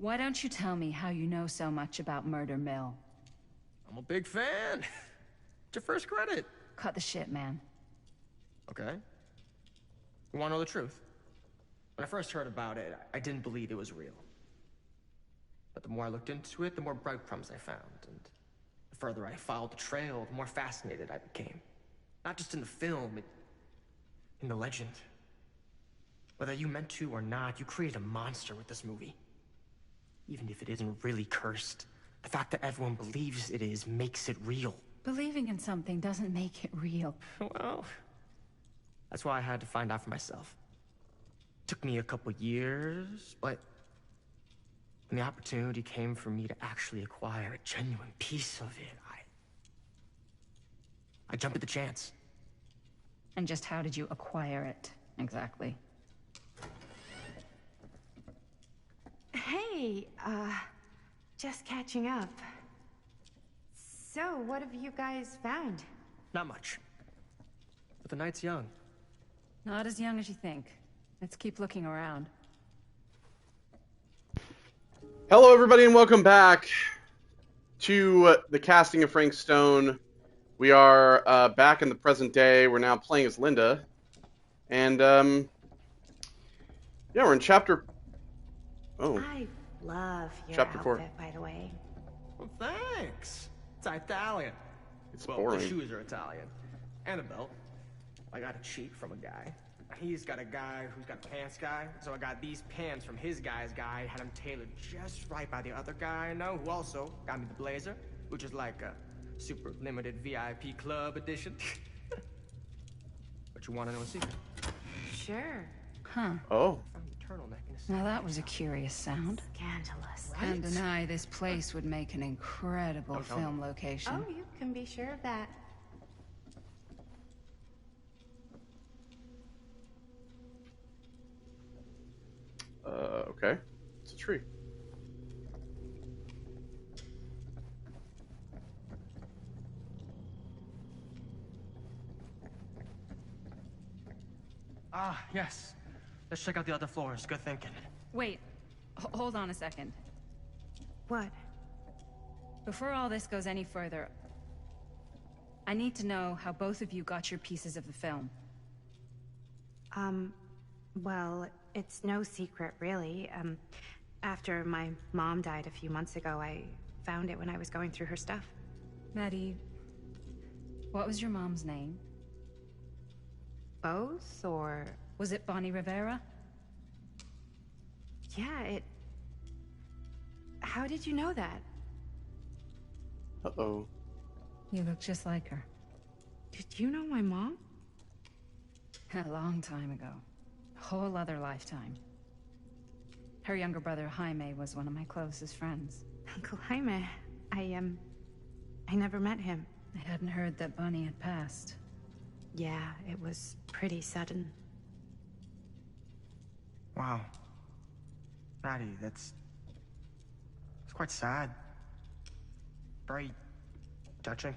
Why don't you tell me how you know so much about Murder Mill? I'm a big fan. It's your first credit. Cut the shit, man. Okay. You wanna know the truth? When I first heard about it, I didn't believe it was real. But the more I looked into it, the more breadcrumbs I found, and the further I followed the trail, the more fascinated I became. Not just in the film, in the legend. Whether you meant to or not, you created a monster with this movie. Even if it isn't really cursed, the fact that everyone believes it is makes it real. Believing in something doesn't make it real. Well, that's why I had to find out for myself. Took me a couple years, but when the opportunity came for me to actually acquire a genuine piece of it, I jumped at the chance. And just how did you acquire it, exactly? Hey, just catching up. So, what have you guys found? Not much. But the night's young. Not as young as you think. Let's keep looking around. Hello, everybody, and welcome back to the casting of Frank Stone. We are back in the present day. We're now playing as Linda. And, yeah, we're in chapter... Oh. I love your Chapter outfit, 4. by the way. Well, thanks. It's Italian. It's Well, boring. the shoes are Italian. And a belt. I got a cheat from a guy. He's got a guy who's got a pants guy, so I got these pants from his guy's guy, had them tailored just right by the other guy I know, who also got me the blazer, which is like a super limited VIP club edition. But you want to know a secret? Sure. Huh. Oh. Found the turtleneck in his Now that was a curious sound. Scandalous. Can't deny this place would make an incredible Don't tell me. film location. Oh, you can be sure of that. Okay. It's a tree. Ah, yes. Let's check out the other floors. Good thinking. Wait, hold on a second. What? Before all this goes any further, I need to know how both of you got your pieces of the film. Well, it's no secret, really. After my mom died a few months ago, I found it when I was going through her stuff. Maddie, what was your mom's name? Both, or... Was it Bonnie Rivera? Yeah, How did you know that? Uh-oh. You look just like her. Did you know my mom? A long time ago. A whole other lifetime. Her younger brother, Jaime, was one of my closest friends. Uncle Jaime. I never met him. I hadn't heard that Bonnie had passed. Yeah, it was pretty sudden. Wow. Maddie, it's quite sad. Very touching.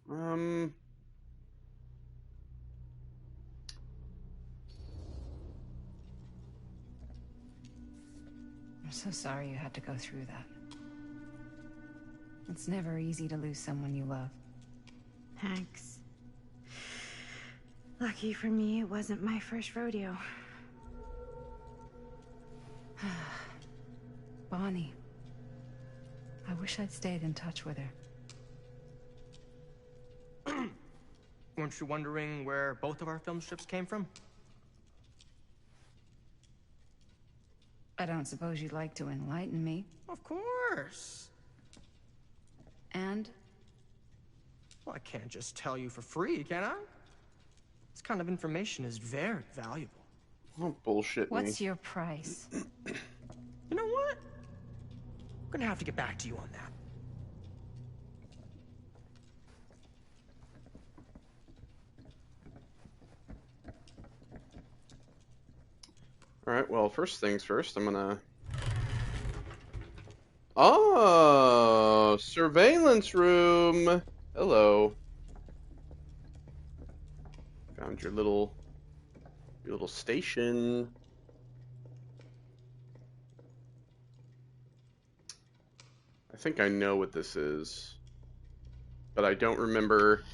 I'm so sorry you had to go through that. It's never easy to lose someone you love. Thanks. Lucky for me, it wasn't my first rodeo. Bonnie. I wish I'd stayed in touch with her. Weren't you wondering where both of our film strips came from? I don't suppose you'd like to enlighten me. Of course. And? Well, I can't just tell you for free, can I? This kind of information is very valuable. Don't bullshit me. What's your price? You know what? I'm gonna have to get back to you on that. Alright, well, first things first, I'm gonna... Oh, surveillance room. Hello. Found your little station. I think I know what this is, but I don't remember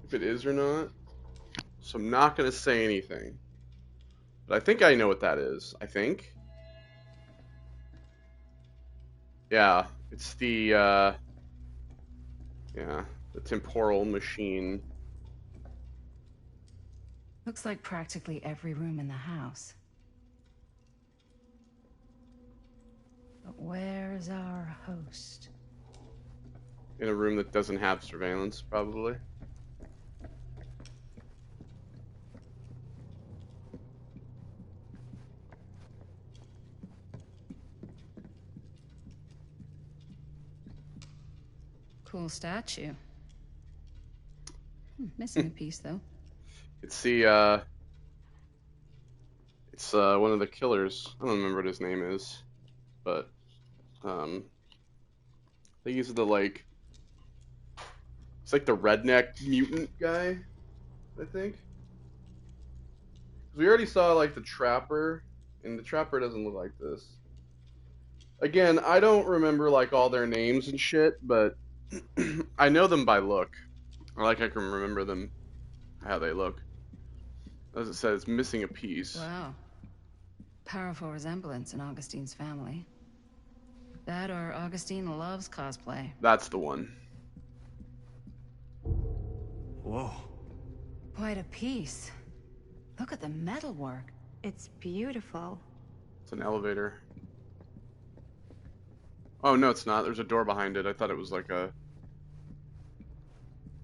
if it is or not. So I'm not going to say anything. But I think I know what that is. I think. Yeah, it's the temporal machine. Looks like practically every room in the house. But where's our host? In a room that doesn't have surveillance, probably. Cool statue. Missing a piece, though. It's one of the killers. I don't remember what his name is, but I think he's it's like the redneck mutant guy, I think. We already saw like the Trapper, and the Trapper doesn't look like this. Again, I don't remember like all their names and shit, but I know them by look. Or like I can remember them, how they look. As it says, missing a piece. Wow. Powerful resemblance in Augustine's family. That or Augustine loves cosplay. That's the one. Whoa. Quite a piece. Look at the metalwork. It's beautiful. It's an elevator. Oh, no, it's not. There's a door behind it. I thought it was like a...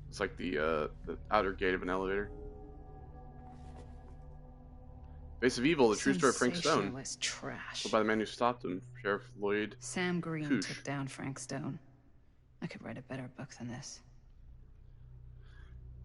It's like the outer gate of an elevator. Face of Evil, the true story of Frank Stone. Sensationalist trash. Told by the man who stopped him, Sheriff Lloyd Sam Green Couche. took down Frank Stone. I could write a better book than this.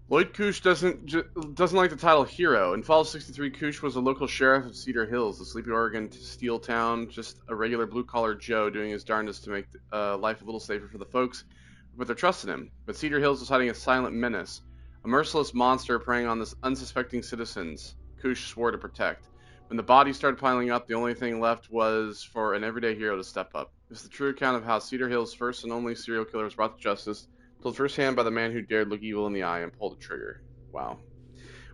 Lloyd Couche doesn't like the title hero. In Fall of 63, Couche was a local sheriff of Cedar Hills, the sleepy Oregon steel town, just a regular blue-collar Joe doing his darndest to make life a little safer for the folks who put their trust in him. But Cedar Hills was hiding a silent menace, a merciless monster preying on the unsuspecting citizens Couche swore to protect. When the bodies started piling up, the only thing left was for an everyday hero to step up. It's the true account of how Cedar Hills' first and only serial killer was brought to justice, told firsthand by the man who dared look evil in the eye and pull the trigger. Wow.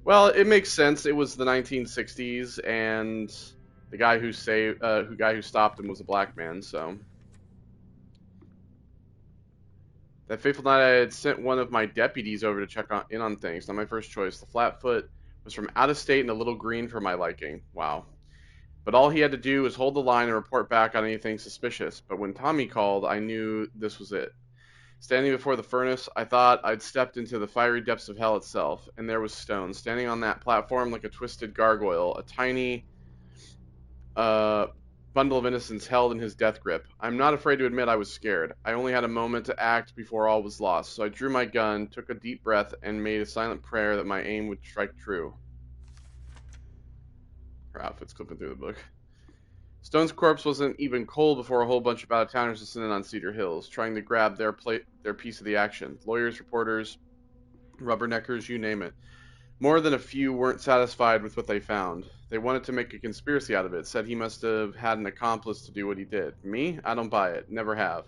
Well, it makes sense. It was the 1960s, and the guy who stopped him was a black man. So that fateful night, I had sent one of my deputies over to check in on things. Not my first choice. The Flatfoot was from out of state and a little green for my liking. Wow. But all he had to do was hold the line and report back on anything suspicious. But when Tommy called, I knew this was it. Standing before the furnace, I thought I'd stepped into the fiery depths of hell itself, and there was Stone, standing on that platform like a twisted gargoyle, a tiny bundle of innocence held in his death grip. I'm not afraid to admit I was scared. I only had a moment to act before all was lost, so I drew my gun, took a deep breath, and made a silent prayer that my aim would strike true. Her outfit's clipping through the book. Stone's corpse wasn't even cold before a whole bunch of out-of-towners descended on Cedar Hills, trying to grab their piece of the action. Lawyers, reporters, rubberneckers, you name it. More than a few weren't satisfied with what they found. They wanted to make a conspiracy out of it, said he must have had an accomplice to do what he did. Me? I don't buy it. Never have.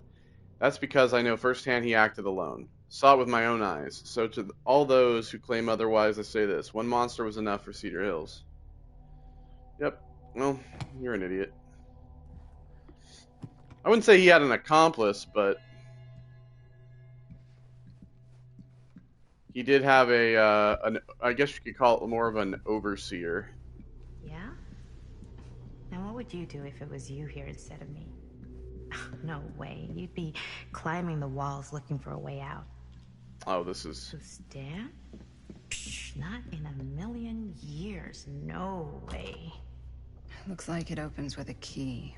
That's because I know firsthand he acted alone. Saw it with my own eyes. So to all those who claim otherwise, I say this. One monster was enough for Cedar Hills. Yep. Well, you're an idiot. I wouldn't say he had an accomplice, but he did have I guess you could call it more of an overseer. Yeah? Now what would you do if it was you here instead of me? No way. You'd be climbing the walls looking for a way out. Oh, this is... So Stan? Psh, not in a million years. No way. Looks like it opens with a key.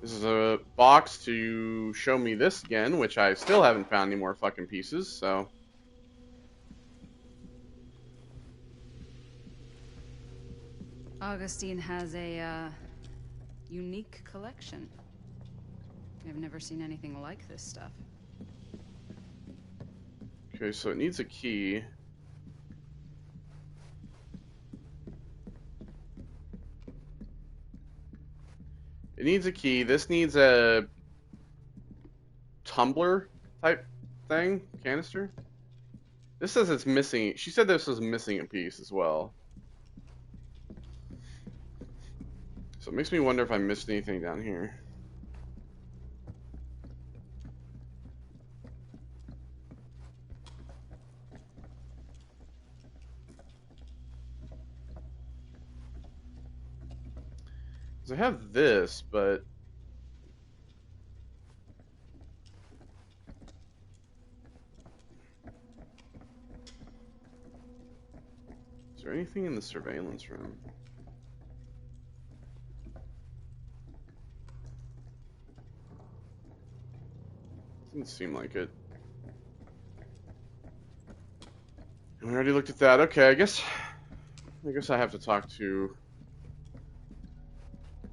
This is a box to show me this again, which I still haven't found any more fucking pieces, so... Augustine has a, unique collection. I've never seen anything like this stuff. Okay, so it needs a key. It needs a key. This needs a tumbler type thing, canister. This says it's missing. She said this was missing a piece as well. So it makes me wonder if I missed anything down here. Because I have this, but is there anything in the surveillance room? Doesn't seem like it. And we already looked at that. Okay, I guess I have to talk to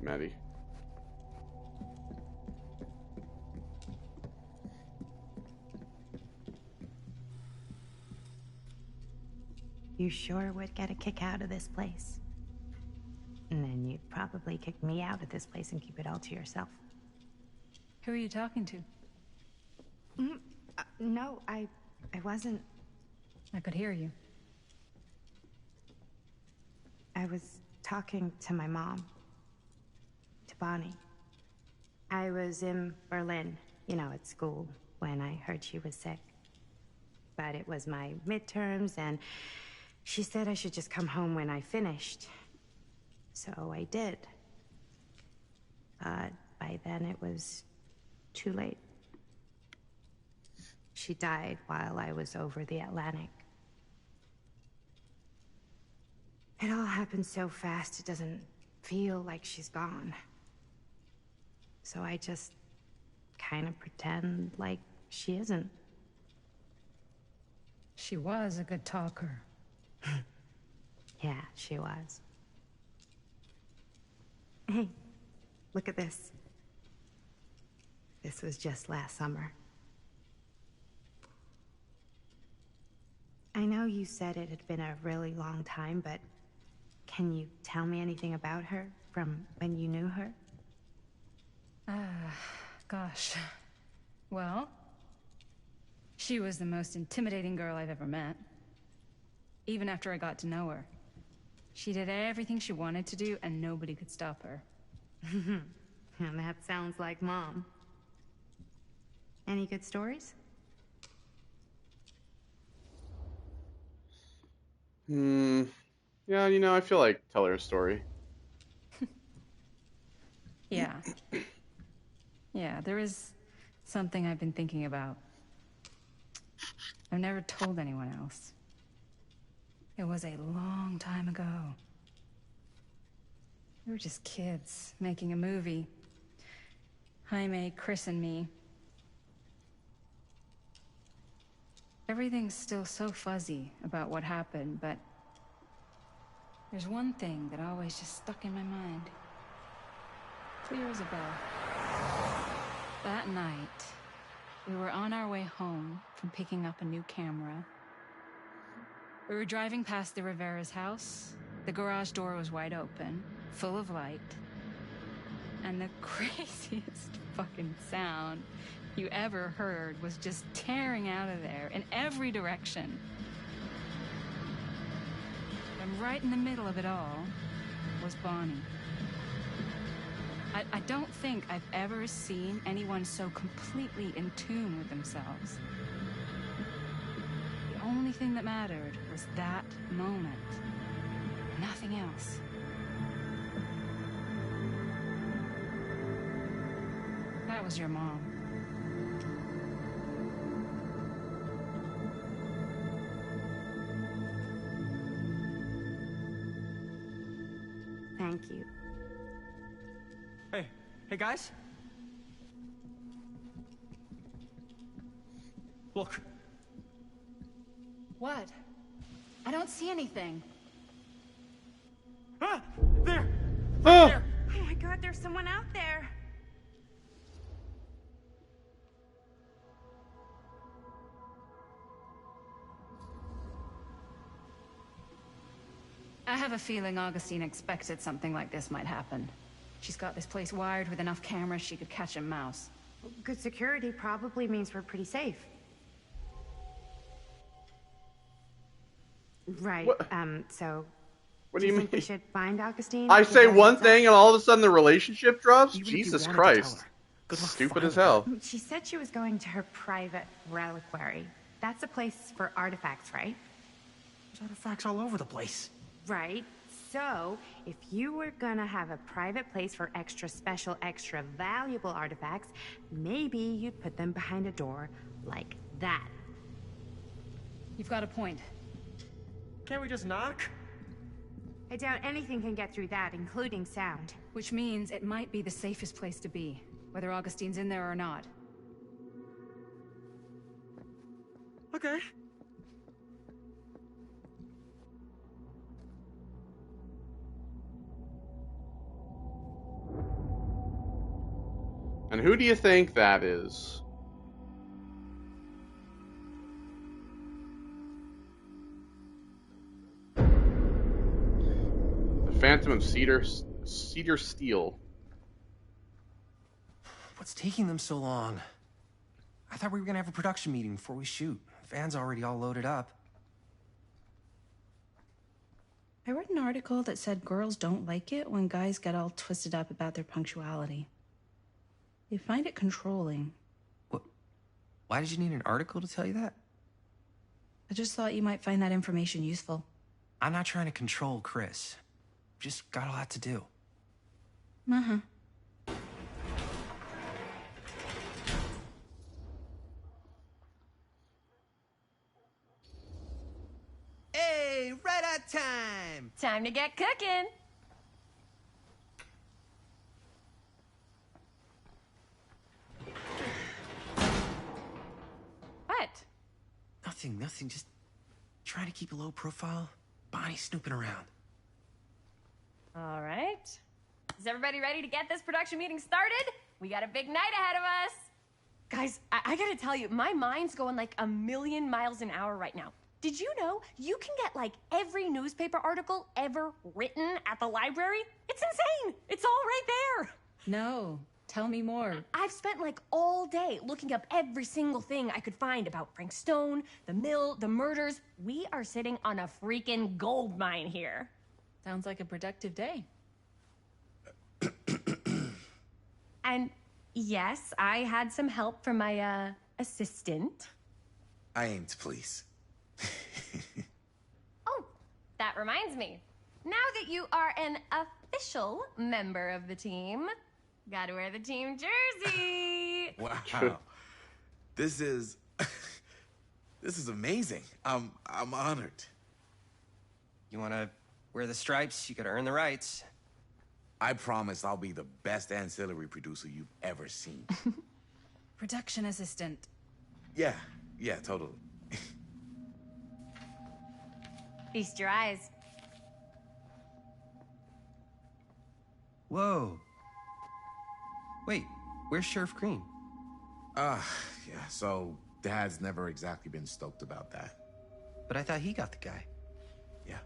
Maddie. You sure would get a kick out of this place. And then you'd probably kick me out of this place and keep it all to yourself. Who are you talking to? No, I wasn't. I could hear you. I was talking to my mom. To Bonnie. I was in Berlin, at school, when I heard she was sick. But it was my midterms, and she said I should just come home when I finished. So I did. But by then it was too late. She died while I was over the Atlantic. It all happened so fast, it doesn't feel like she's gone. So I just kind of pretend like she isn't. She was a good talker. Yeah, she was. Hey, look at this. This was just last summer. I know you said it had been a really long time, but can you tell me anything about her from when you knew her? Gosh. Well, she was the most intimidating girl I've ever met. Even after I got to know her. She did everything she wanted to do, and nobody could stop her. And that sounds like Mom. Any good stories? Yeah, I feel like tell her a story. Yeah. Yeah, there is something I've been thinking about. I've never told anyone else. It was a long time ago. We were just kids, making a movie. Jaime, Chris, and me. Everything's still so fuzzy about what happened, but there's one thing that always just stuck in my mind. Clear as a bell. That night, we were on our way home from picking up a new camera. We were driving past the Rivera's house. The garage door was wide open, full of light. And the craziest fucking sound you ever heard was just tearing out of there in every direction. And right in the middle of it all was Bonnie. I don't think I've ever seen anyone so completely in tune with themselves. The only thing that mattered was that moment. Nothing else. That was your mom. Thank you. Hey guys? Look. What? I don't see anything. Ah! There! Oh! There! Oh my God, there's someone out there. I have a feeling Augustine expected something like this might happen. She's got this place wired with enough cameras she could catch a mouse. Good security probably means we're pretty safe. Right, What? So... What do you mean? think we should find Augustine? I say Because one it's thing and all of a sudden the relationship drops? Even if you Jesus wanted to tell Christ. her, good luck Stupid finding as hell. She said she was going to her private reliquary. That's a place for artifacts, right? There's artifacts all over the place. Right. So, if you were gonna have a private place for extra special, extra valuable artifacts, maybe you'd put them behind a door like that. You've got a point. Can't we just knock? I doubt anything can get through that, including sound. Which means it might be the safest place to be, whether Augustine's in there or not. Okay. And who do you think that is? The Phantom of Cedar Steel. What's taking them so long? I thought we were gonna have a production meeting before we shoot. Van's already all loaded up. I read an article that said girls don't like it when guys get all twisted up about their punctuality. They find it controlling. What? Why did you need an article to tell you that? I just thought you might find that information useful. I'm not trying to control Chris. Just got a lot to do. Uh-huh. Hey, right on time! Time to get cooking. What? Nothing. Just trying to keep a low profile. Bonnie snooping around. All right. Is everybody ready to get this production meeting started? We got a big night ahead of us. Guys, I gotta tell you, my mind's going like a million miles an hour right now. Did you know you can get like every newspaper article ever written at the library? It's insane. It's all right there. No, tell me more. I've spent like all day looking up every single thing I could find about Frank Stone, the mill, the murders. We are sitting on a freaking gold mine here. Sounds like a productive day. And yes, I had some help from my assistant. I aim to please. Oh, that reminds me. Now that you are an official member of the team, gotta wear the team jersey. Wow. This is this is amazing. I'm honored. You wanna wear the stripes? You gotta earn the rights. I promise I'll be the best ancillary producer you've ever seen. Production assistant. Yeah, totally. Feast your eyes. Whoa. Wait, where's Sheriff Green? Yeah, so Dad's never exactly been stoked about that. But I thought he got the guy. Yeah.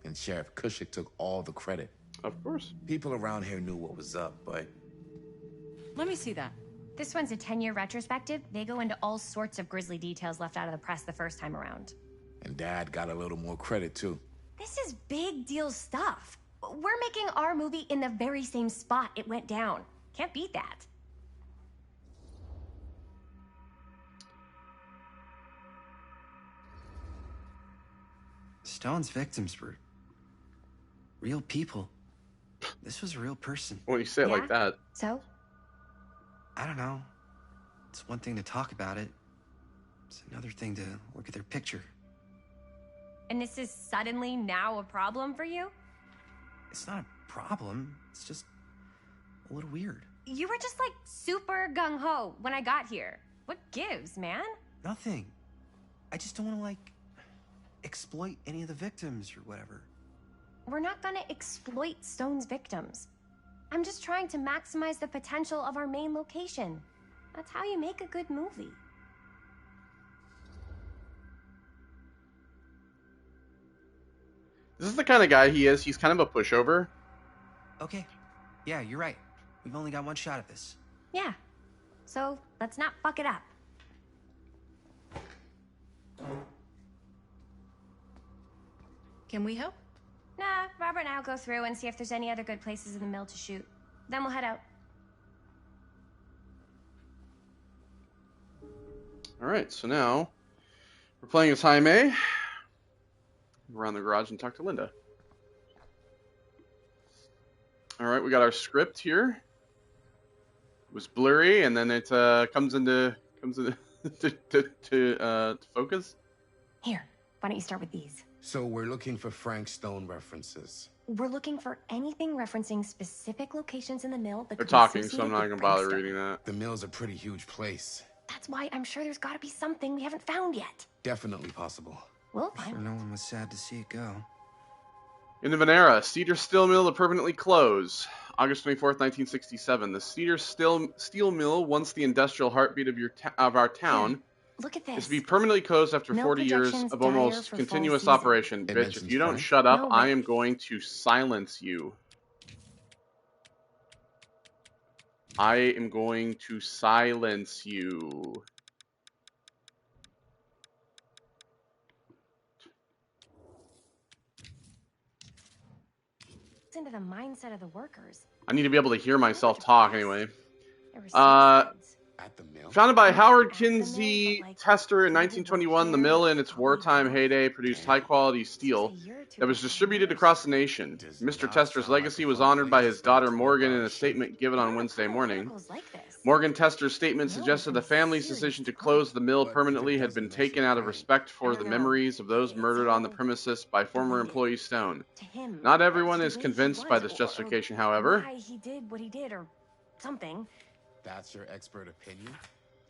And Sheriff Cushik took all the credit. Of course. People around here knew what was up, but Let me see that. This one's a 10-year retrospective. They go into all sorts of grisly details left out of the press the first time around. and Dad got a little more credit too. This is big deal stuff. We're making our movie in the very same spot it went down. Can't beat that. Stone's victims were real people. This was a real person. When you say it like Yeah? that. So? I don't know. It's one thing to talk about it. It's another thing to look at their picture. And this is suddenly now a problem for you? It's not a problem. It's just a little weird. You were just like super gung-ho when I got here. What gives, man? Nothing. I just don't want to, like, exploit any of the victims or whatever. We're not gonna exploit Stone's victims. I'm just trying to maximize the potential of our main location. That's how you make a good movie. This is the kind of guy he is. He's kind of a pushover. Okay. Yeah, you're right. We've only got one shot at this. Yeah. So let's not fuck it up. Can we help? Nah, Robert and I'll go through and see if there's any other good places in the mill to shoot. Then we'll head out. Alright, so now we're playing as Jaime. Go around the garage and talk to Linda. Alright, we got our script here. It was blurry, and then it comes into to focus. Here, why don't you start with these? So we're looking for Frank Stone references. We're looking for anything referencing specific locations in the mill that They're could be talking, so associated I'm not with gonna Frank bother Stone. reading that. The mill's a pretty huge place. That's why I'm sure there's gotta be something we haven't found yet. Definitely possible. We'll Sure, find no one was sad to see it go. In the Venera, Cedar Steel Mill to permanently close. August 24th, 1967. The Cedar Steel Mill, once the industrial heartbeat of our town, Look at this. is to be permanently closed after Mill 40 years projections of dire almost for continuous fall season. operation. It Bitch, if mentions you don't Frank. shut up, No, I but- am going to silence you. I am going to silence you. It's into the mindset of the workers. I need to be able to hear myself talk anyway. There were suicides. At the mill? Founded by Not Howard at the mill, Kinsey but, like, Tester in maybe 1921, the here, mill in its probably wartime off. heyday produced high-quality steel Just a year or two that was before distributed yours. across the nation. Does Mr. not Tester's sound like legacy a was fun honored by place his to spend daughter 20 Morgan in a bucks. statement given on There are Wednesday plenty of morning. articles like this. Morgan Tester's statement Mill suggested the has been family's serious decision to trouble. close the mill But if it permanently had doesn't been mention taken out of Frank, respect I for don't the know. memories of those It's murdered on the all premises by former debated. employee Stone. To him, Not that's everyone the is way he convinced by was, this or justification, however. why he did what he did, or something. That's your expert opinion?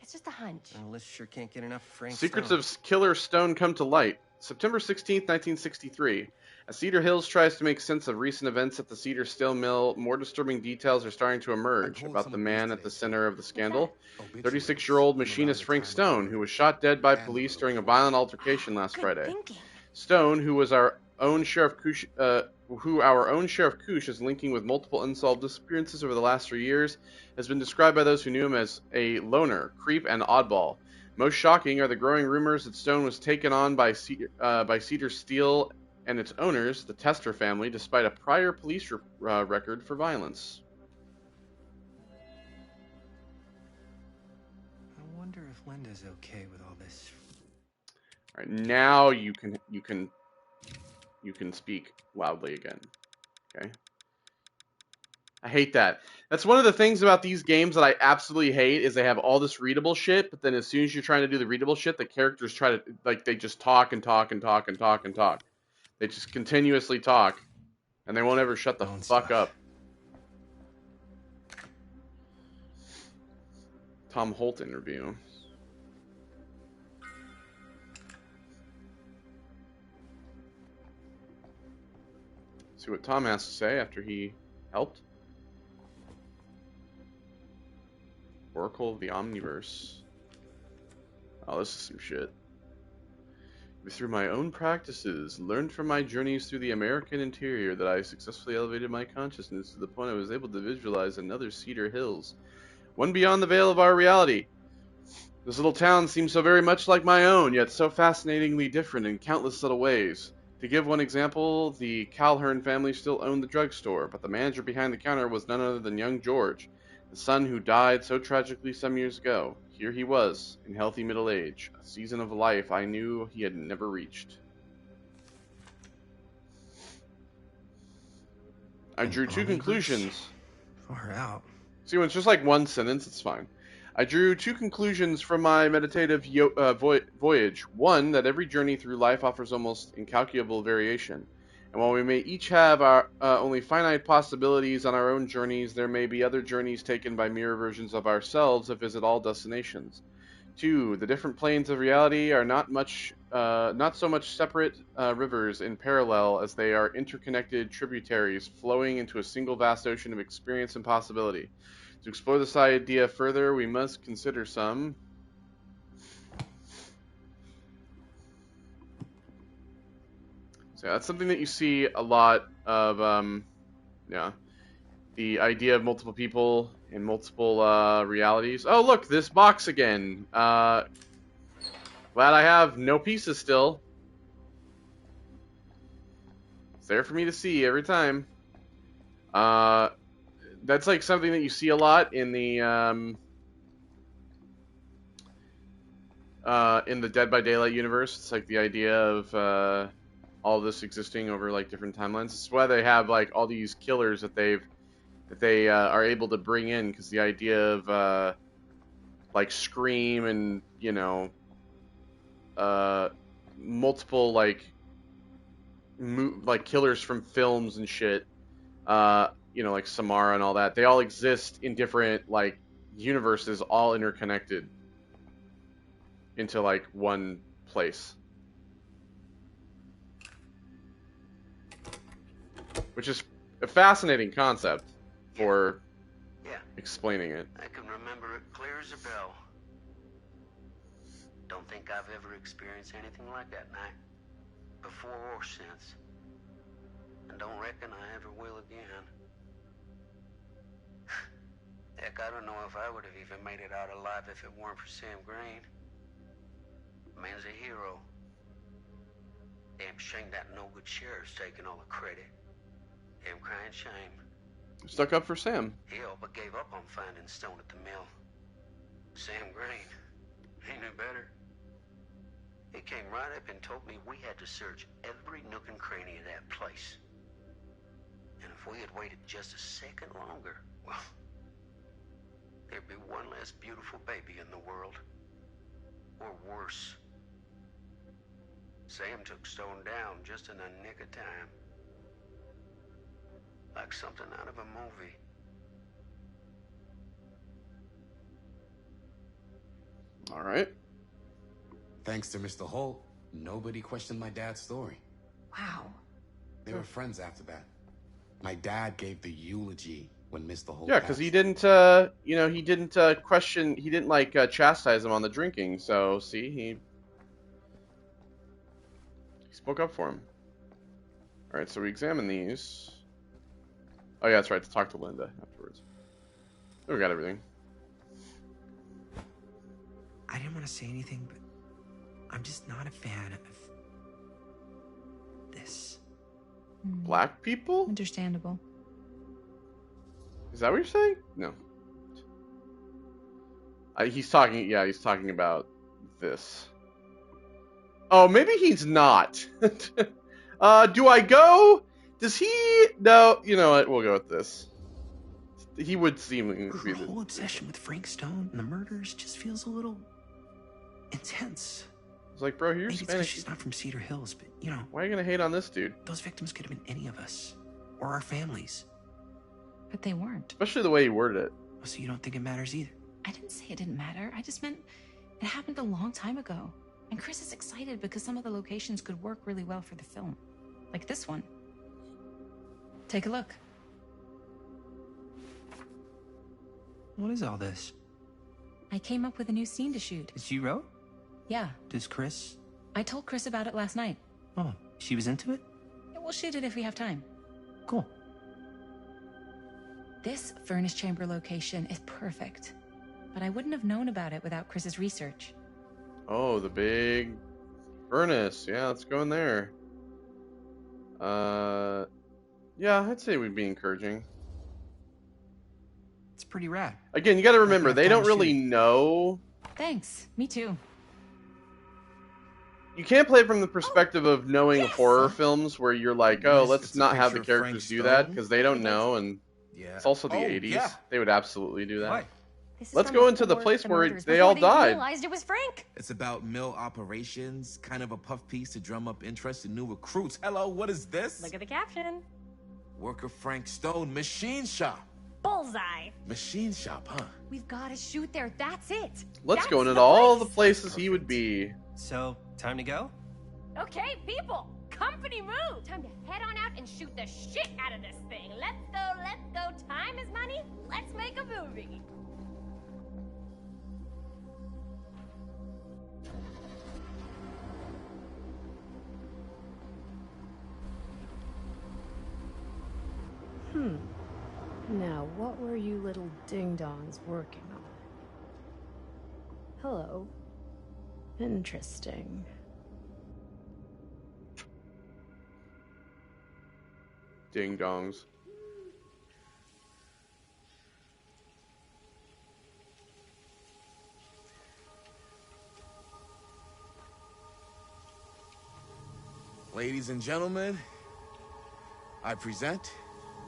It's just a hunch. Journalists sure can't get enough of Frank Secrets Stone. of Killer Stone come to light. September 16th, 1963. As Cedar Hills tries to make sense of recent events at the Cedar Steel Mill, more disturbing details are starting to emerge pulled about some the of man these at the today, center of the scandal. Obituaries 36-year-old from around machinist the Frank time of Stone, the who was shot dead by and police the during a location. violent altercation last Good Friday. thinking. Stone, who was our own Sheriff Kush, who our own Sheriff Kush is linking with multiple unsolved disappearances over the last 3 years, has been described by those who knew him as a loner, creep, and oddball. Most shocking are the growing rumors that Stone was taken on by Cedar Steel and its owners, the Tester family, despite a prior police record for violence. I wonder if Linda's okay with all this. All right, now you can speak loudly again. Okay. I hate that. That's one of the things about these games that I absolutely hate is they have all this readable shit, but then as soon as you're trying to do the readable shit, the characters try to, like, they just talk and talk and talk and talk and talk. They just continuously talk, and they won't ever shut the Don't fuck suck. up. Tom Holt interview. See what Tom has to say after he helped. Oracle of the Omniverse. Oh, this is some shit. Through my own practices, learned from my journeys through the American interior that I successfully elevated my consciousness to the point I was able to visualize another Cedar Hills, one beyond the veil of our reality. This little town seems so very much like my own, yet so fascinatingly different in countless little ways. To give one example, the Calhoun family still owned the drugstore, but the manager behind the counter was none other than young George, the son who died so tragically some years ago. Here he was, in healthy middle age, a season of life I knew he had never reached. I drew two Omniverse? conclusions. Far out. See, when it's just like one sentence, it's fine. I drew two conclusions from my meditative voyage. One, that every journey through life offers almost incalculable variation. And while we may each have our only finite possibilities on our own journeys, there may be other journeys taken by mirror versions of ourselves that visit all destinations. Two, the different planes of reality are not so much separate rivers in parallel as they are interconnected tributaries flowing into a single vast ocean of experience and possibility. To explore this idea further, we must consider some So that's something that you see a lot of, yeah. the idea of multiple people in multiple realities. Oh, look, this box again. Glad I have no pieces still. It's there for me to see every time. That's like something that you see a lot in the Dead by Daylight universe. It's like the idea of all this existing over like different timelines. This is why they have like all these killers that they are able to bring in, because the idea of like Scream and, you know, multiple like killers from films and shit, you know, like Samara and all that, they all exist in different like universes, all interconnected into like one place, which is a fascinating concept for explaining it. I can remember it clear as a bell. Don't think I've ever experienced anything like that night, before or since. And don't reckon I ever will again. Heck, I don't know if I would have even made it out alive if it weren't for Sam Green. Man's a hero. Damn shame that no-good sheriff's taking all the credit. Damn crying shame. Stuck up for Sam. He all but gave up on finding Stone at the mill. Sam Green. He knew better. He came right up and told me we had to search every nook and cranny of that place. And if we had waited just a second longer, well, there'd be one less beautiful baby in the world. Or worse. Sam took Stone down just in the nick of time. Like something out of a movie. All right. Thanks to Mr. Holt, nobody questioned my dad's story. Wow. They were friends after that. My dad gave the eulogy when Mr. Holt Yeah, because he passed. didn't, you know, he didn't question, he didn't like chastise him on the drinking. So see, he spoke up for him. All right, so we examine these. Oh yeah, that's right. To talk to Linda afterwards. Oh, we got everything. I didn't want to say anything, but I'm just not a fan of this. Black people? Understandable. Is that what you're saying? No. He's talking. Yeah, he's talking about this. Oh, maybe he's not. Do I go? Does he? No. You know what? We'll go with this. He would seem to be Her whole obsession with Frank Stone and the murders just feels a little intense. It's like, bro, you're Maybe it's because Spanish. she's not from Cedar Hills, but you know, Why are you gonna hate on this dude? those victims could have been any of us or our families. But they weren't. Especially the way he worded it. So you don't think it matters either? I didn't say it didn't matter. I just meant it happened a long time ago. And Chris is excited because some of the locations could work really well for the film. Like this one. Take a look. What is all this? I came up with a new scene to shoot. That you wrote? Yeah. Does Chris? I told Chris about it last night. Oh, she was into it? Yeah, we'll shoot it if we have time. Cool. This furnace chamber location is perfect. But I wouldn't have known about it without Chris's research. Oh, the big furnace. Yeah, let's go in there. Yeah, I'd say we'd be encouraging. It's pretty rad. Again, you got to remember, they don't really shoot. know. Thanks. Me too. You can't play it from the perspective of knowing horror films where you're like, oh, Yes, let's it's a not have the picture of Frank characters do that Stone. because they don't know, and Yeah. it's also the Oh, 80s. yeah. They would absolutely do that. What? This is Let's from go into the before place where murders, they before all they died. realized it was Frank. It's about mill operations, kind of a puff piece to drum up interest in new recruits. Hello, what is this? Look at the caption. Worker Frank Stone, machine shop. Bullseye. Machine shop, huh? We've got to shoot there. That's it. Let's That's go into the all the place. places he would be. So, time to go? Okay, people. Company move. Time to head on out and shoot the shit out of this thing. Let's go, let's go. Time is money. Let's make a movie. No. What were you little ding-dongs working on? Hello. Interesting. Ding dongs. Ladies and gentlemen, I present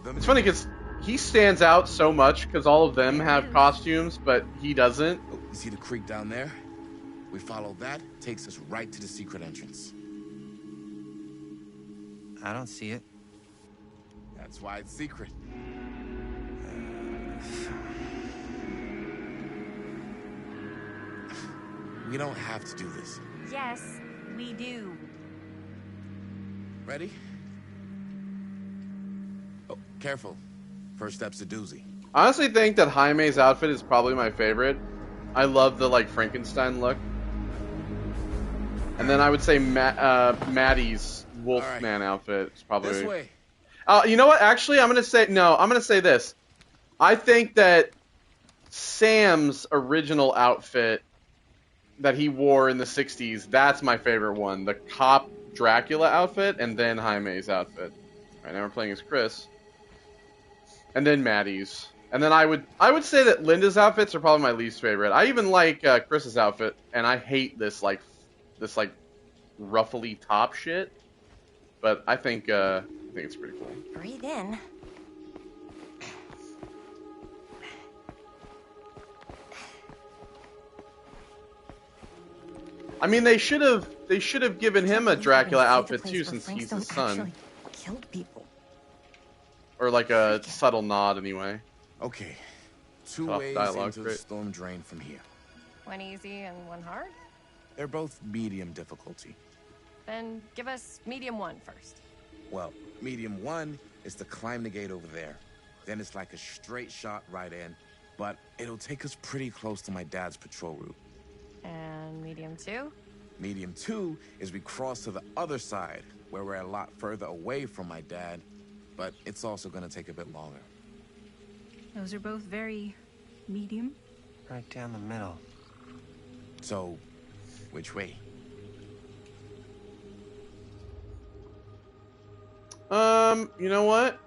the... It's funny because he stands out so much because all of them have costumes, but he doesn't. Oh, you see the creek down there? We follow that, takes us right to the secret entrance. I don't see it. That's why it's secret. We don't have to do this. Yes, we do. Ready? Oh, careful. First step's a doozy. I honestly think that Jaime's outfit is probably my favorite. I love the like Frankenstein look. And then I would say Maddie's Wolfman outfit is probably... This way. You know what? Actually, I'm going to say this. I think that Sam's original outfit that he wore in the 60s, that's my favorite one. The cop Dracula outfit, and then Jaime's outfit. Right now we're playing as Chris. And then Maddie's. And then I would say that Linda's outfits are probably my least favorite. I even like Chris's outfit, and I hate this ruffly top shit. But I think it's pretty cool. Breathe in. I mean, they should have given him a Dracula outfit too, since he's his son. Killed people. Or like a subtle nod, anyway. Okay, two Tough ways dialogue, into the great. storm drain from here. One easy and one hard? They're both medium difficulty. Then give us medium one first. Well, medium one is to climb the gate over there. Then it's like a straight shot right in, but it'll take us pretty close to my dad's patrol route. And medium two? Medium two is we cross to the other side, where we're a lot further away from my dad, but it's also gonna take a bit longer. Those are both very medium. Right down the middle. So, which way? You know what?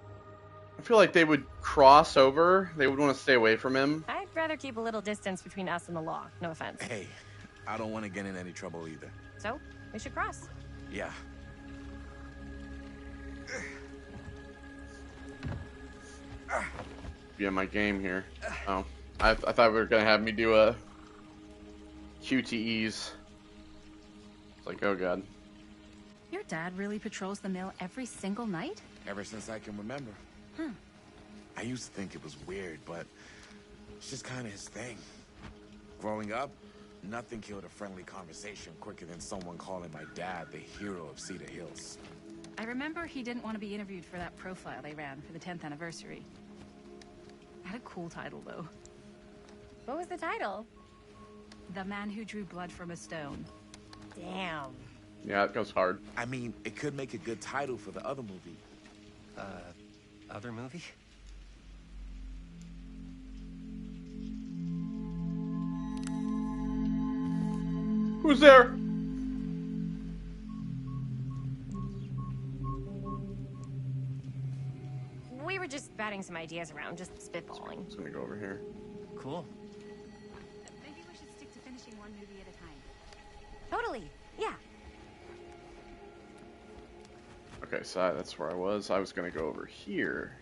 I feel like they would cross over. They would want to stay away from him. I'd rather keep a little distance between us and the law. No offense. Hey, I don't want to get in any trouble either. So, we should cross. Yeah. Be in my game here. Oh, I thought we were gonna have me do a QTEs. It's like, oh god. Your dad really patrols the mill every single night? Ever since I can remember. I used to think it was weird, but it's just kind of his thing. Growing up, nothing killed a friendly conversation quicker than someone calling my dad the hero of Cedar Hills. I remember he didn't want to be interviewed for that profile they ran for the 10th anniversary. Had a cool title, though. What was the title? The Man Who Drew Blood from a Stone. Damn. Yeah, it goes hard. I mean, it could make a good title for the other movie. Other movie? Who's there? We were just batting some ideas around, just spitballing. Just gonna go over here. Cool. Maybe we should stick to finishing one movie at a time. Totally. Yeah. Okay, so that's where I was. I was gonna go over here.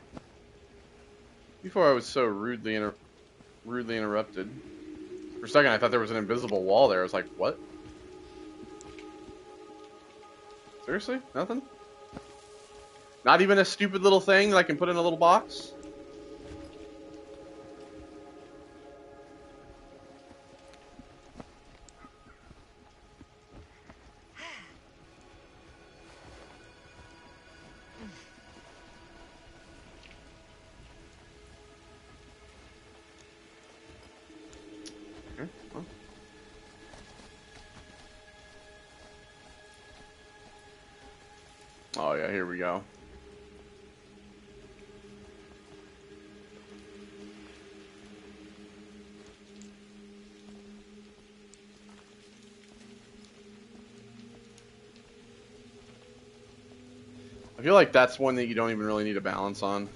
Before I was so rudely interrupted. For a second, I thought there was an invisible wall there. I was like, what? Seriously? Nothing? Not even a stupid little thing that I can put in a little box? Okay, well. Oh yeah, here we go. I feel like that's one that you don't even really need a balance on.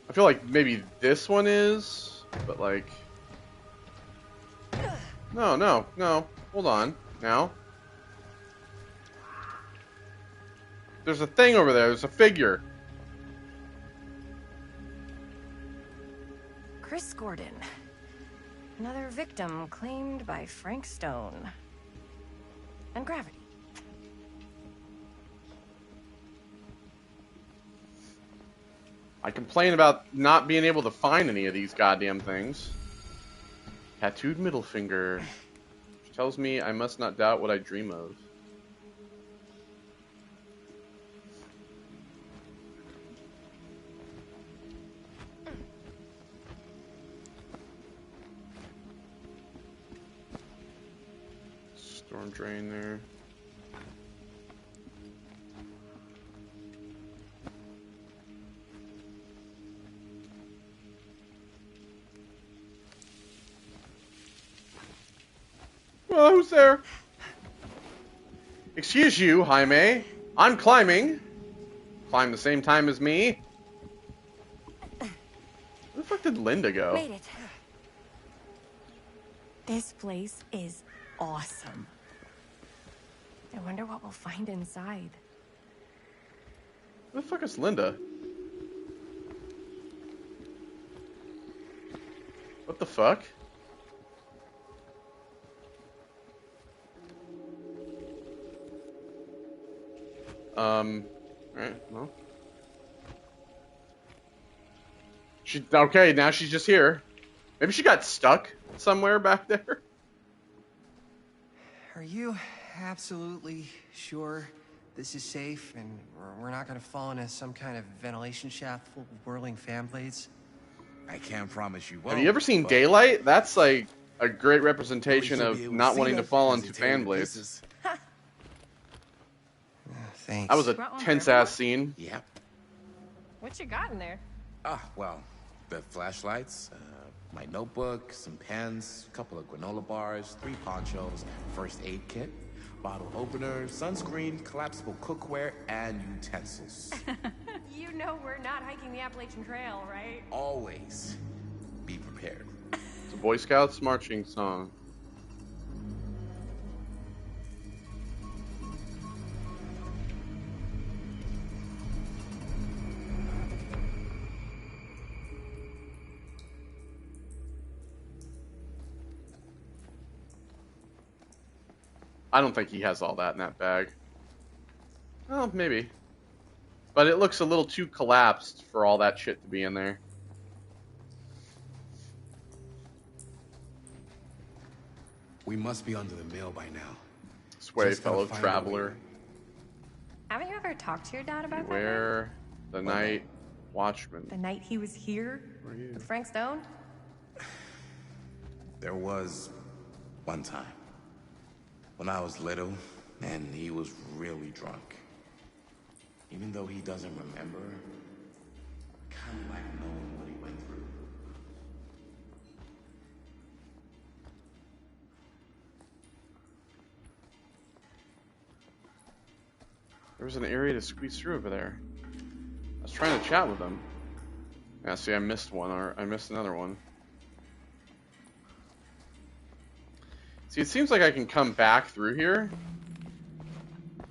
I feel like maybe this one is, but like... No. Hold on. Now. There's a thing over there. There's a figure. Chris Gordon. Another victim claimed by Frank Stone. And Gravity. I complain about not being able to find any of these goddamn things. Tattooed middle finger. Which tells me I must not doubt what I dream of. Storm drain there. Oh, who's there? Excuse you, Jaime. I'm climbing. Climb the same time as me. Where the fuck did Linda go? Made it. This place is awesome. I wonder what we'll find inside. Where the fuck is Linda? What the fuck? Alright, well. Okay, now she's just here. Maybe she got stuck somewhere back there. Are you absolutely sure this is safe and we're not gonna fall into some kind of ventilation shaft full of whirling fan blades? I can't promise you won't. Have you ever seen but Daylight? That's like a great representation you'll of be able not see wanting to them fall as into they tear fan to blades. pieces. Thanks. That was a Brought one for tense everyone? ass scene. Yep. What you got in there? Well, the flashlights, my notebook, some pens, a couple of granola bars, 3 ponchos, first aid kit, bottle opener, sunscreen, collapsible cookware, and utensils. You know we're not hiking the Appalachian Trail, right? Always be prepared. It's a Boy Scouts marching song. I don't think he has all that in that bag. Well, maybe. But it looks a little too collapsed for all that shit to be in there. We must be under the mill by now. This way, Just gotta fellow find a traveler. way. Haven't you ever talked to your dad about that? Beware the night watchman. The night he was here Who are you? with Frank Stone? There was one time when I was little and he was really drunk. Even though he doesn't remember, I kind of like knowing what he went through. There was an area to squeeze through over there. I was trying to chat with him. Yeah, see, I missed one, or I missed another one. See, it seems like I can come back through here.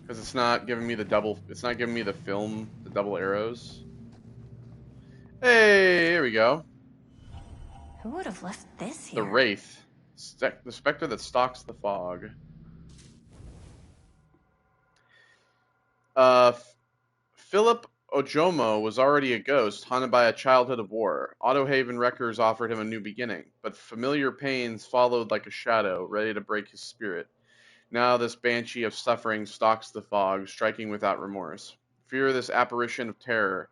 Because it's not giving me the double, it's not giving me the film, the double arrows. Hey, here we go. Who would have left this here? The Wraith. The specter that stalks the fog. Philip Ojomo was already a ghost, haunted by a childhood of war. Autohaven Wreckers offered him a new beginning, but familiar pains followed like a shadow, ready to break his spirit. Now this banshee of suffering stalks the fog, striking without remorse. Fear this apparition of terror.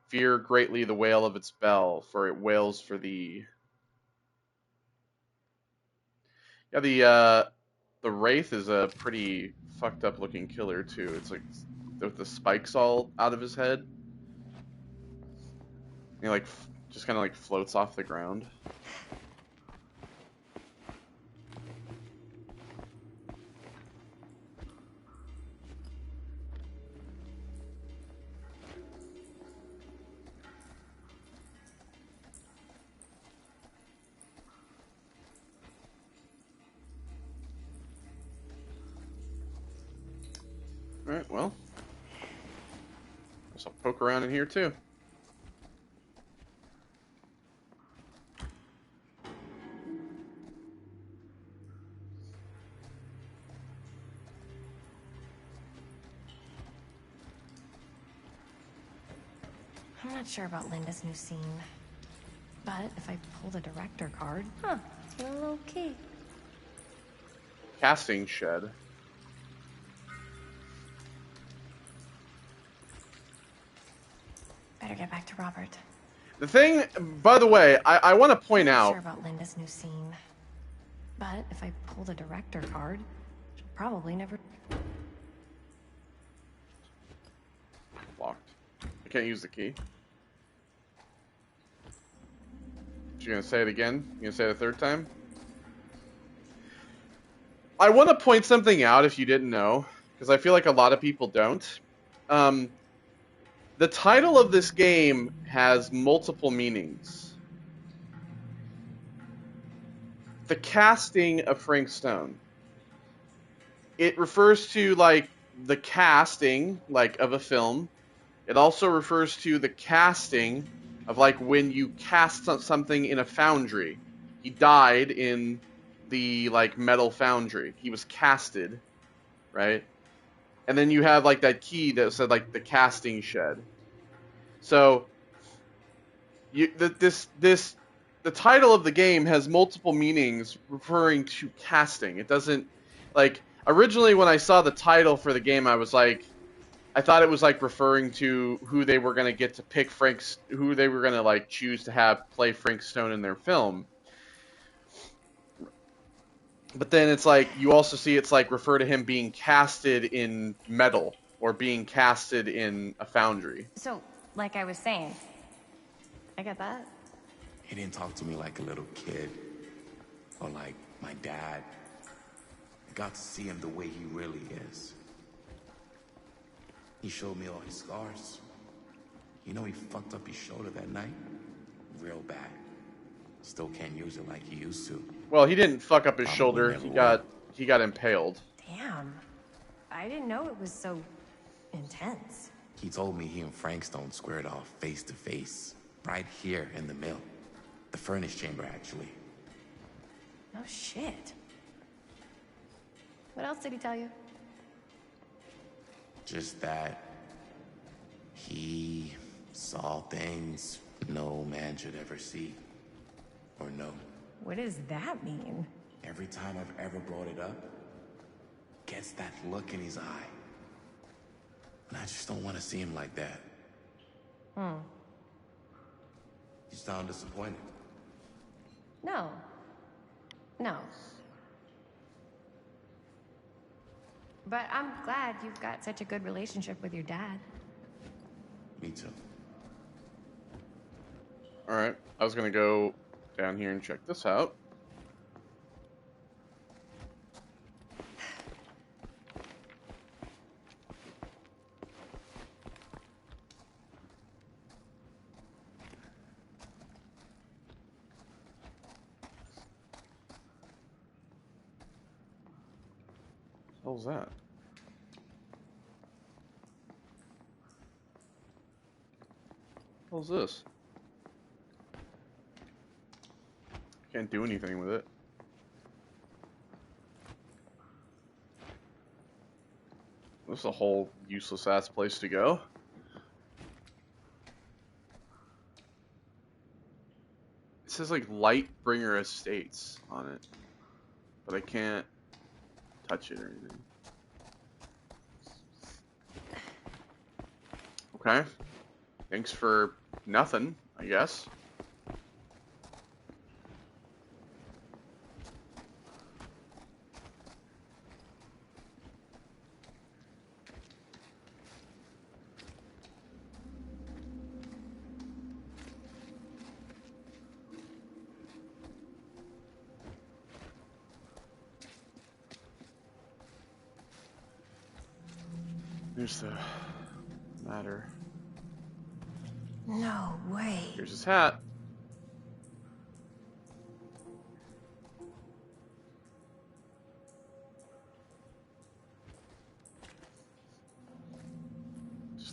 Fear greatly the wail of its bell, for it wails for thee. Yeah, the Wraith is a pretty fucked up looking killer too. It's like with the spikes all out of his head. He like just kind of like floats off the ground. Alright, well. Guess I'll poke around in here too. I'm not sure about Linda's new scene. But if I pull the director card... Huh. It's a little key. Casting shed. Better get back to Robert. The thing, by the way, I want to point I'm not out. sure about Linda's new scene. But if I pull the director card, she'll probably never... Locked. I can't use the key. You gonna say it again? You gonna say it a third time? I want to point something out if you didn't know, because I feel like a lot of people don't. The title of this game has multiple meanings. The casting of Frank Stone. It refers to, like, the casting, like, of a film. It also refers to the casting of, like, when you cast something in a foundry. He died in the, like, metal foundry. He was casted, right? And then you have, like, that key that said, like, the casting shed. So, the title of the game has multiple meanings referring to casting. It doesn't, like, originally when I saw the title for the game, I was like, I thought it was, like, referring to who they were going to get to pick who they were going to, like, choose to have play Frank Stone in their film. But then it's like, you also see it's like refer to him being casted in metal or being casted in a foundry. So, like I was saying, I get that. He didn't talk to me like a little kid or like my dad. I got to see him the way he really is. He showed me all his scars. You know, he fucked up his shoulder that night real bad. Still can't use it like he used to. Well, he didn't fuck up his Probably shoulder. never He got impaled. Damn. I didn't know it was so intense. He told me he and Frank Stone squared off face to face, right here in the mill. The furnace chamber, actually. No shit. What else did he tell you? Just that he saw things no man should ever see or know. What does that mean? Every time I've ever brought it up, gets that look in his eye. And I just don't want to see him like that. You sound disappointed. No. No. But I'm glad you've got such a good relationship with your dad. Me too. Alright, I was gonna go down here and check this out. What the hell's that? What the hell's this? Can't do anything with it. This is a whole useless ass place to go. It says like Lightbringer Estates on it, but I can't touch it or anything. Okay. Thanks for nothing, I guess. Here's the matter. No way. Here's his hat.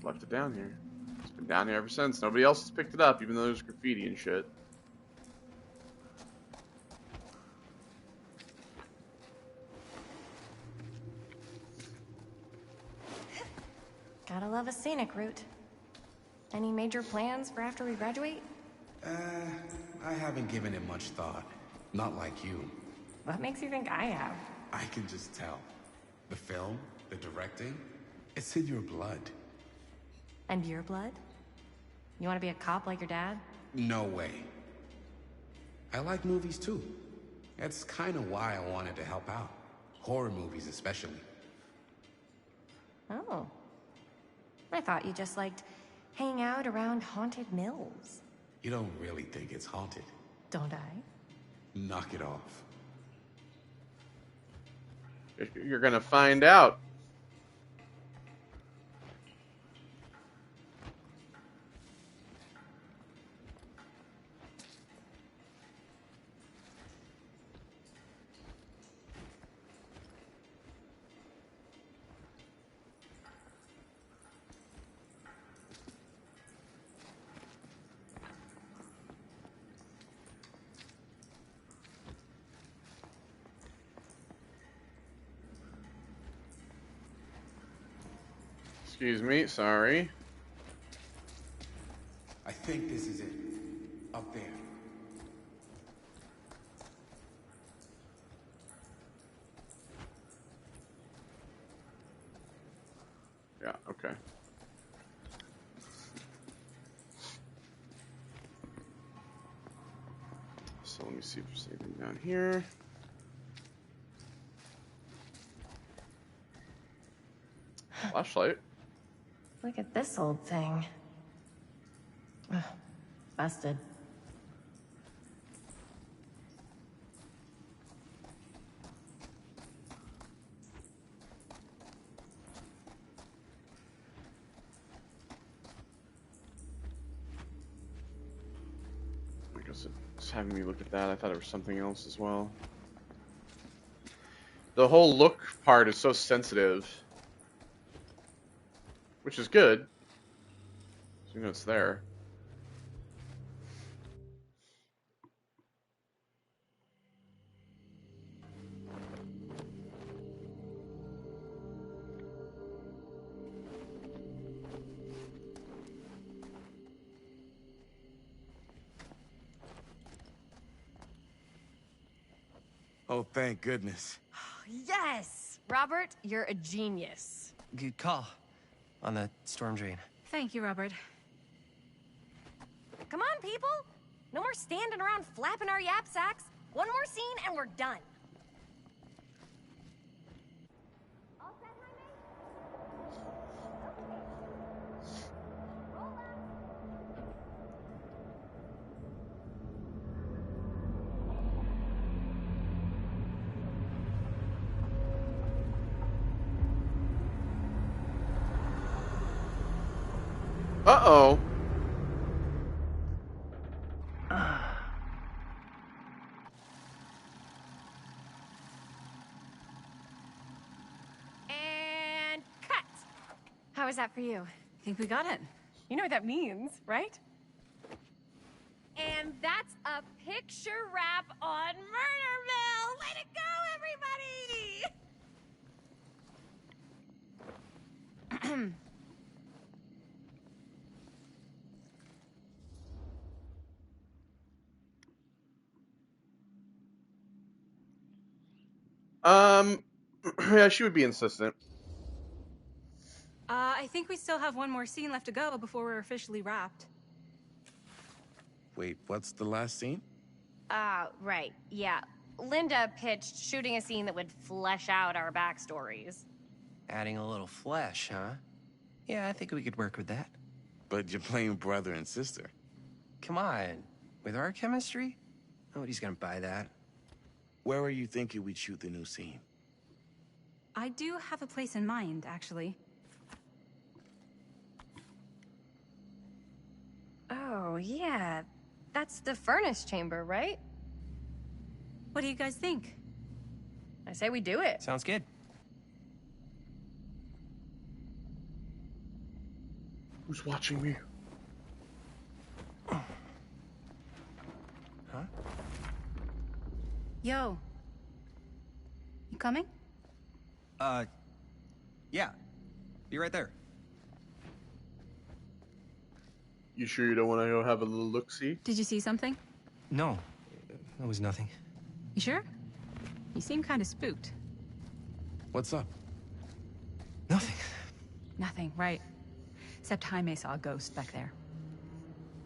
just left it down here. It's been down here ever since. Nobody else has picked it up, even though there's graffiti and shit. Gotta love a scenic route. Any major plans for after we graduate? I haven't given it much thought. Not like you. What makes you think I have? I can just tell. The film, the directing, it's in your blood. And your blood? You want to be a cop like your dad? No way. I like movies too. That's kind of why I wanted to help out. Horror movies especially. Oh. I thought you just liked hanging out around haunted mills. You don't really think it's haunted. Don't I? Knock it off. You're gonna find out. Excuse me, sorry. I think this is it. Up there. Yeah, okay. So let me see if there's anything down here. Flashlight. Look at this old thing. Ugh, busted. I guess it's having me look at that. I thought it was something else as well. The whole look part is so sensitive. Which is good. So you know it's there. Oh, thank goodness. Yes! Robert, you're a genius. Good call on the storm drain. Thank you, Robert. Come on, people! No more standing around flapping our yap sacks. One more scene and we're done. Uh-oh. And cut! How was that for you? I think we got it. You know what that means, right? And that's a picture wrap on Murderville! Way to go, everybody! Yeah, she would be insistent. I think we still have one more scene left to go before we're officially wrapped. Wait, what's the last scene? Right, yeah. Linda pitched shooting a scene that would flesh out our backstories. Adding a little flesh, huh? Yeah, I think we could work with that. But you're playing brother and sister. Come on. With our chemistry, nobody's gonna buy that. Where are you thinking we'd shoot the new scene? I do have a place in mind, actually. Oh, yeah. That's the furnace chamber, right? What do you guys think? I say we do it. Sounds good. Who's watching me? Huh? Yo. You coming? Yeah. Be right there. You sure you don't want to go have a little look-see? Did you see something? No, it was nothing. You sure? You seem kind of spooked. What's up? Nothing. Nothing, right. Except Jaime saw a ghost back there.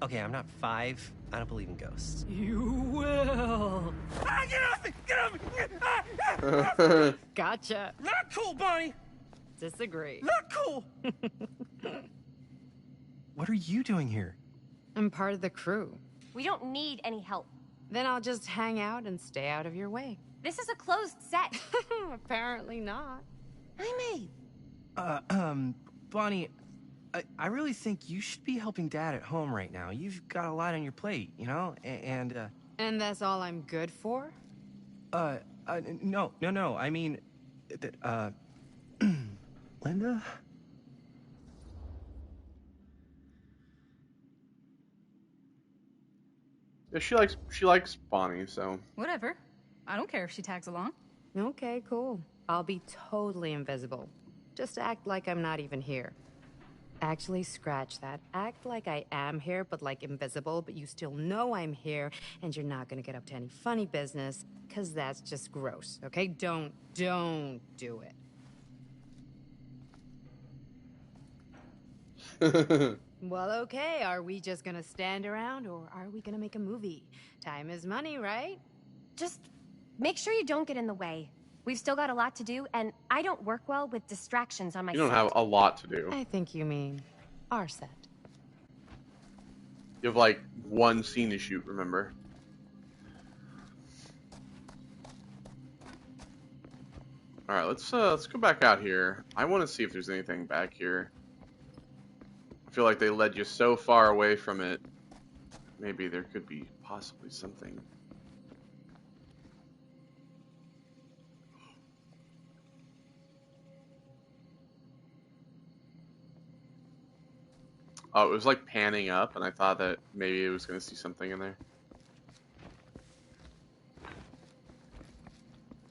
Okay, I'm not 5. I don't believe in ghosts. You will. Ah, get off me! Get off me! Gotcha. Not cool, Bonnie! Disagree. Not cool! What are you doing here? I'm part of the crew. We don't need any help. Then I'll just hang out and stay out of your way. This is a closed set. Apparently not. Jaime. Bonnie, I really think you should be helping Dad at home right now. You've got a lot on your plate, you know? And that's all I'm good for? no. I mean, Linda? Yeah, she likes Bonnie, so. Whatever. I don't care if she tags along. Okay, cool. I'll be totally invisible. Just act like I'm not even here. Actually, scratch that. Act like I am here, but like invisible, but you still know I'm here, and you're not gonna get up to any funny business, because that's just gross, okay? Don't do it. Well, okay, are we just gonna stand around, or are we gonna make a movie? Time is money, right? Just make sure you don't get in the way. We've still got a lot to do, and I don't work well with distractions on my You don't set. have a lot to do. I think you mean our set. You have like one scene to shoot, remember? Alright, let's go back out here. I want to see if there's anything back here. I feel like they led you so far away from it. Maybe there could be possibly something. Oh, it was like panning up, and I thought that maybe it was going to see something in there.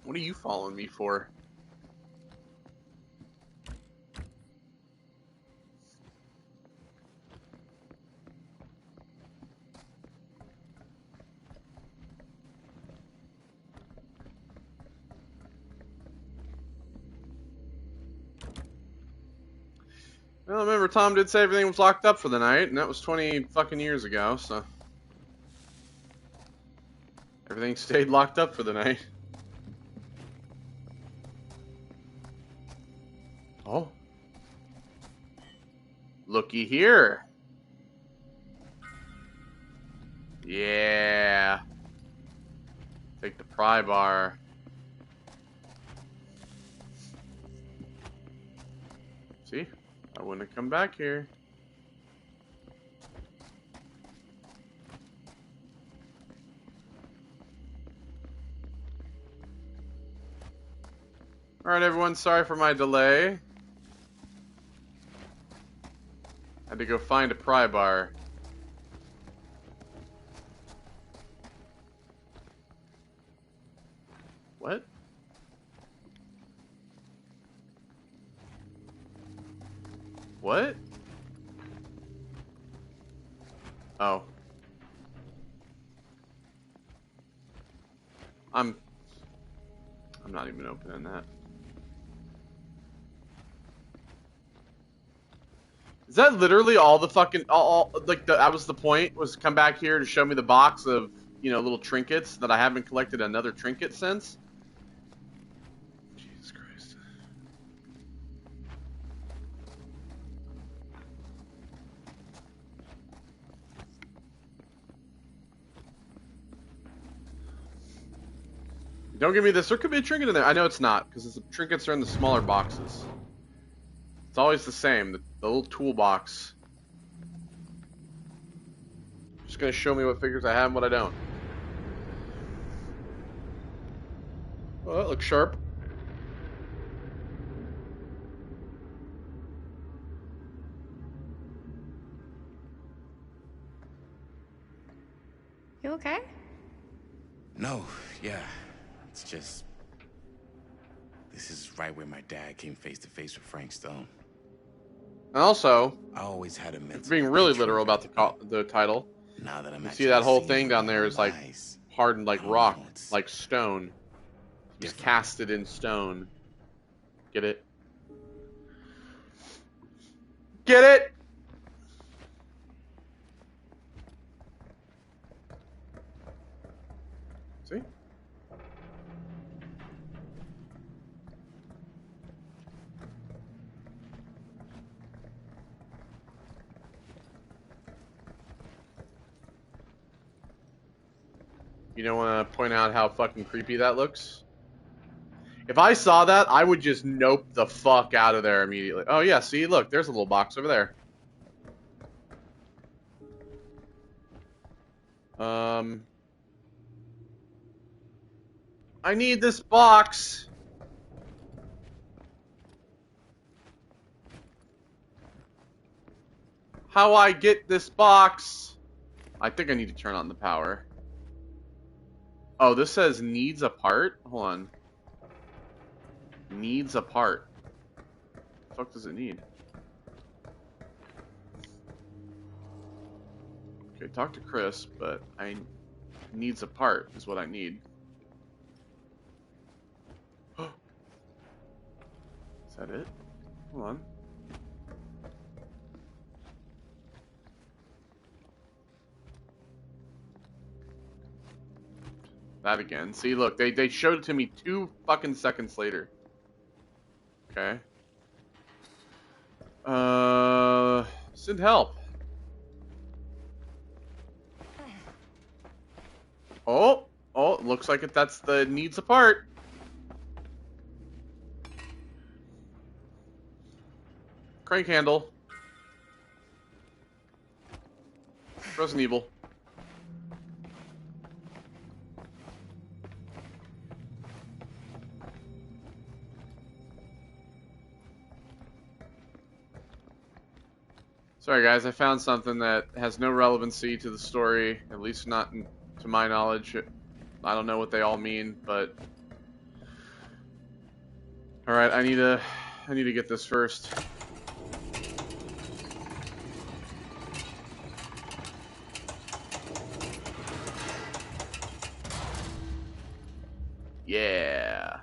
What are you following me for? Well, remember Tom did say everything was locked up for the night, and that was 20 fucking years ago, so... Everything stayed locked up for the night. Oh. Looky here. Yeah. Take the pry bar. See? I wouldn't have come back here. Alright everyone, sorry for my delay. Had to go find a pry bar. What? What? Oh. I'm not even opening that. Is that literally all the fucking that was the point, was to come back here to show me the box of, you know, little trinkets that I haven't collected another trinket since? Jesus Christ. Don't give me this. There could be a trinket in there. I know it's not, because the trinkets are in the smaller boxes. It's always the same, the little toolbox. Just gonna show me what figures I have and what I don't. Well, that looks sharp. You okay? No, yeah. It's just... This is right where my dad came face to face with Frank Stone. And also, I always had a mental being really picture literal of about it. the title. Now that I'm You actually see that whole seeing thing it down with there my is like own eyes, hardened like I don't rock, know, it's like stone. Just different. casted in stone. Get it? Get it? See? You don't want to point out how fucking creepy that looks? If I saw that, I would just nope the fuck out of there immediately. Oh yeah, see, look, there's a little box over there. I need this box. How I get this box? I think I need to turn on the power. Oh, this says needs a part? Hold on. Needs a part. What the fuck does it need? Okay, talk to Chris, but I needs a part is what I need. Is that it? Hold on. That again. See, look, they showed it to me 2 fucking seconds later. Okay. Send help. Oh, it looks like that's the needs a part. Crank handle. Resident Evil. Sorry guys, I found something that has no relevancy to the story, at least not to my knowledge. I don't know what they all mean, but... Alright, I need to get this first. Yeah.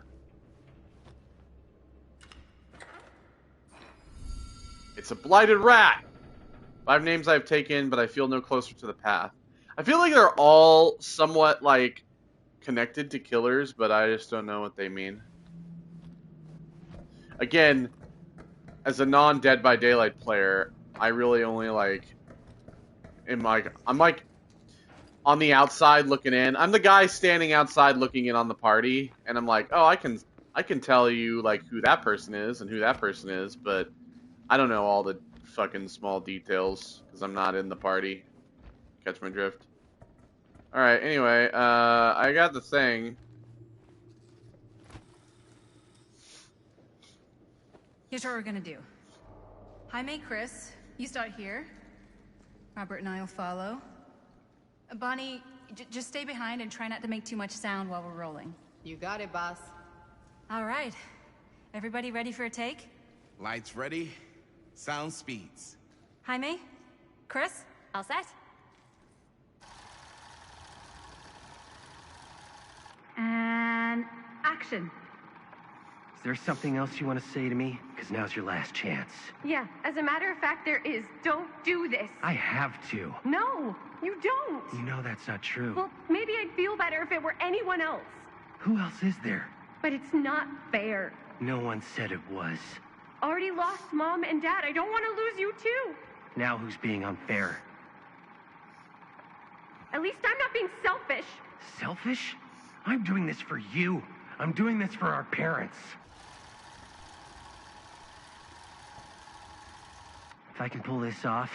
It's a blighted rat! 5 names I've taken, but I feel no closer to the path. I feel like they're all somewhat, like, connected to killers, but I just don't know what they mean. Again, as a non-Dead by Daylight player, I really only, like, I'm like, on the outside looking in. I'm the guy standing outside looking in on the party, and I'm like, oh, I can tell you, like, who that person is and who that person is, but I don't know all the fucking small details because I'm not in the party. Catch my drift. Alright, anyway, I got the thing. Here's what we're gonna do. Jaime, Chris, you start here. Robert and I'll follow. Bonnie, just stay behind and try not to make too much sound while we're rolling. You got it, boss. All right. Everybody ready for a take? Lights ready, sound speeds. Jaime? Chris? All set? And action. Is there something else you want to say to me? Because now's your last chance. Yeah, as a matter of fact, there is. Don't do this. I have to. No, you don't. You know that's not true. Well, maybe I'd feel better if it were anyone else. Who else is there? But it's not fair. No one said it was. Already lost Mom and Dad. I don't want to lose you too. Now who's being unfair? At least I'm not being selfish. Selfish? I'm doing this for you. I'm doing this for our parents. If I can pull this off,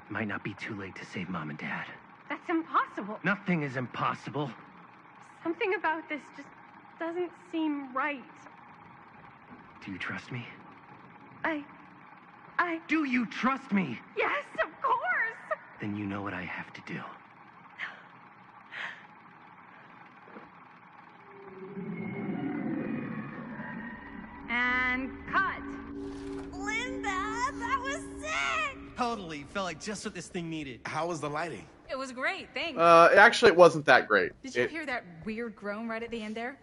it might not be too late to save Mom and Dad. That's impossible. Nothing is impossible. Something about this just doesn't seem right. Do you trust me? Do Do you trust me? Yes, of course! Then you know what I have to do. felt like just what this thing needed. How was the lighting? It was great, thanks. Actually, it wasn't that great. Did you hear that weird groan right at the end there?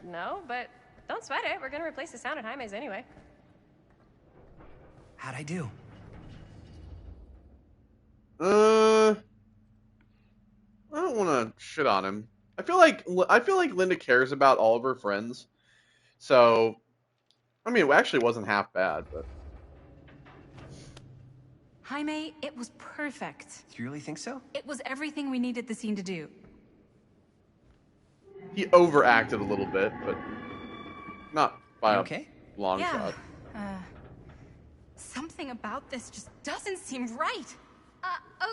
No, but don't sweat it. We're gonna replace the sound at Jaime's anyway. How'd I do? I don't want to shit on him. I feel like Linda cares about all of her friends, so I mean, it actually wasn't half bad, but Jaime, it was perfect. You really think so? It was everything we needed the scene to do. he overacted a little bit, but not by a Okay? long shot. Something about this just doesn't seem right.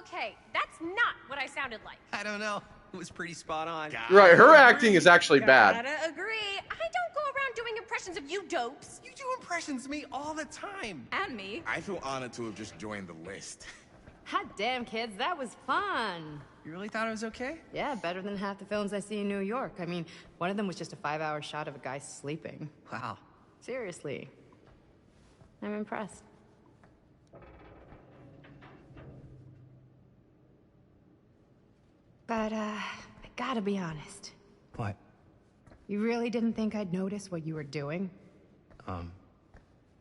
Okay, that's not what I sounded like. I don't know. It was pretty spot on. Right, her acting is actually bad. Gotta agree. I don't go around doing impressions of you dopes. You do impressions of me all the time. And me. I feel honored to have just joined the list. Hot damn, kids, that was fun. You really thought it was okay? Yeah, better than half the films I see in New York. I mean, one of them was just a 5-hour shot of a guy sleeping. Wow. Seriously. I'm impressed. But, I gotta be honest. What? You really didn't think I'd notice what you were doing?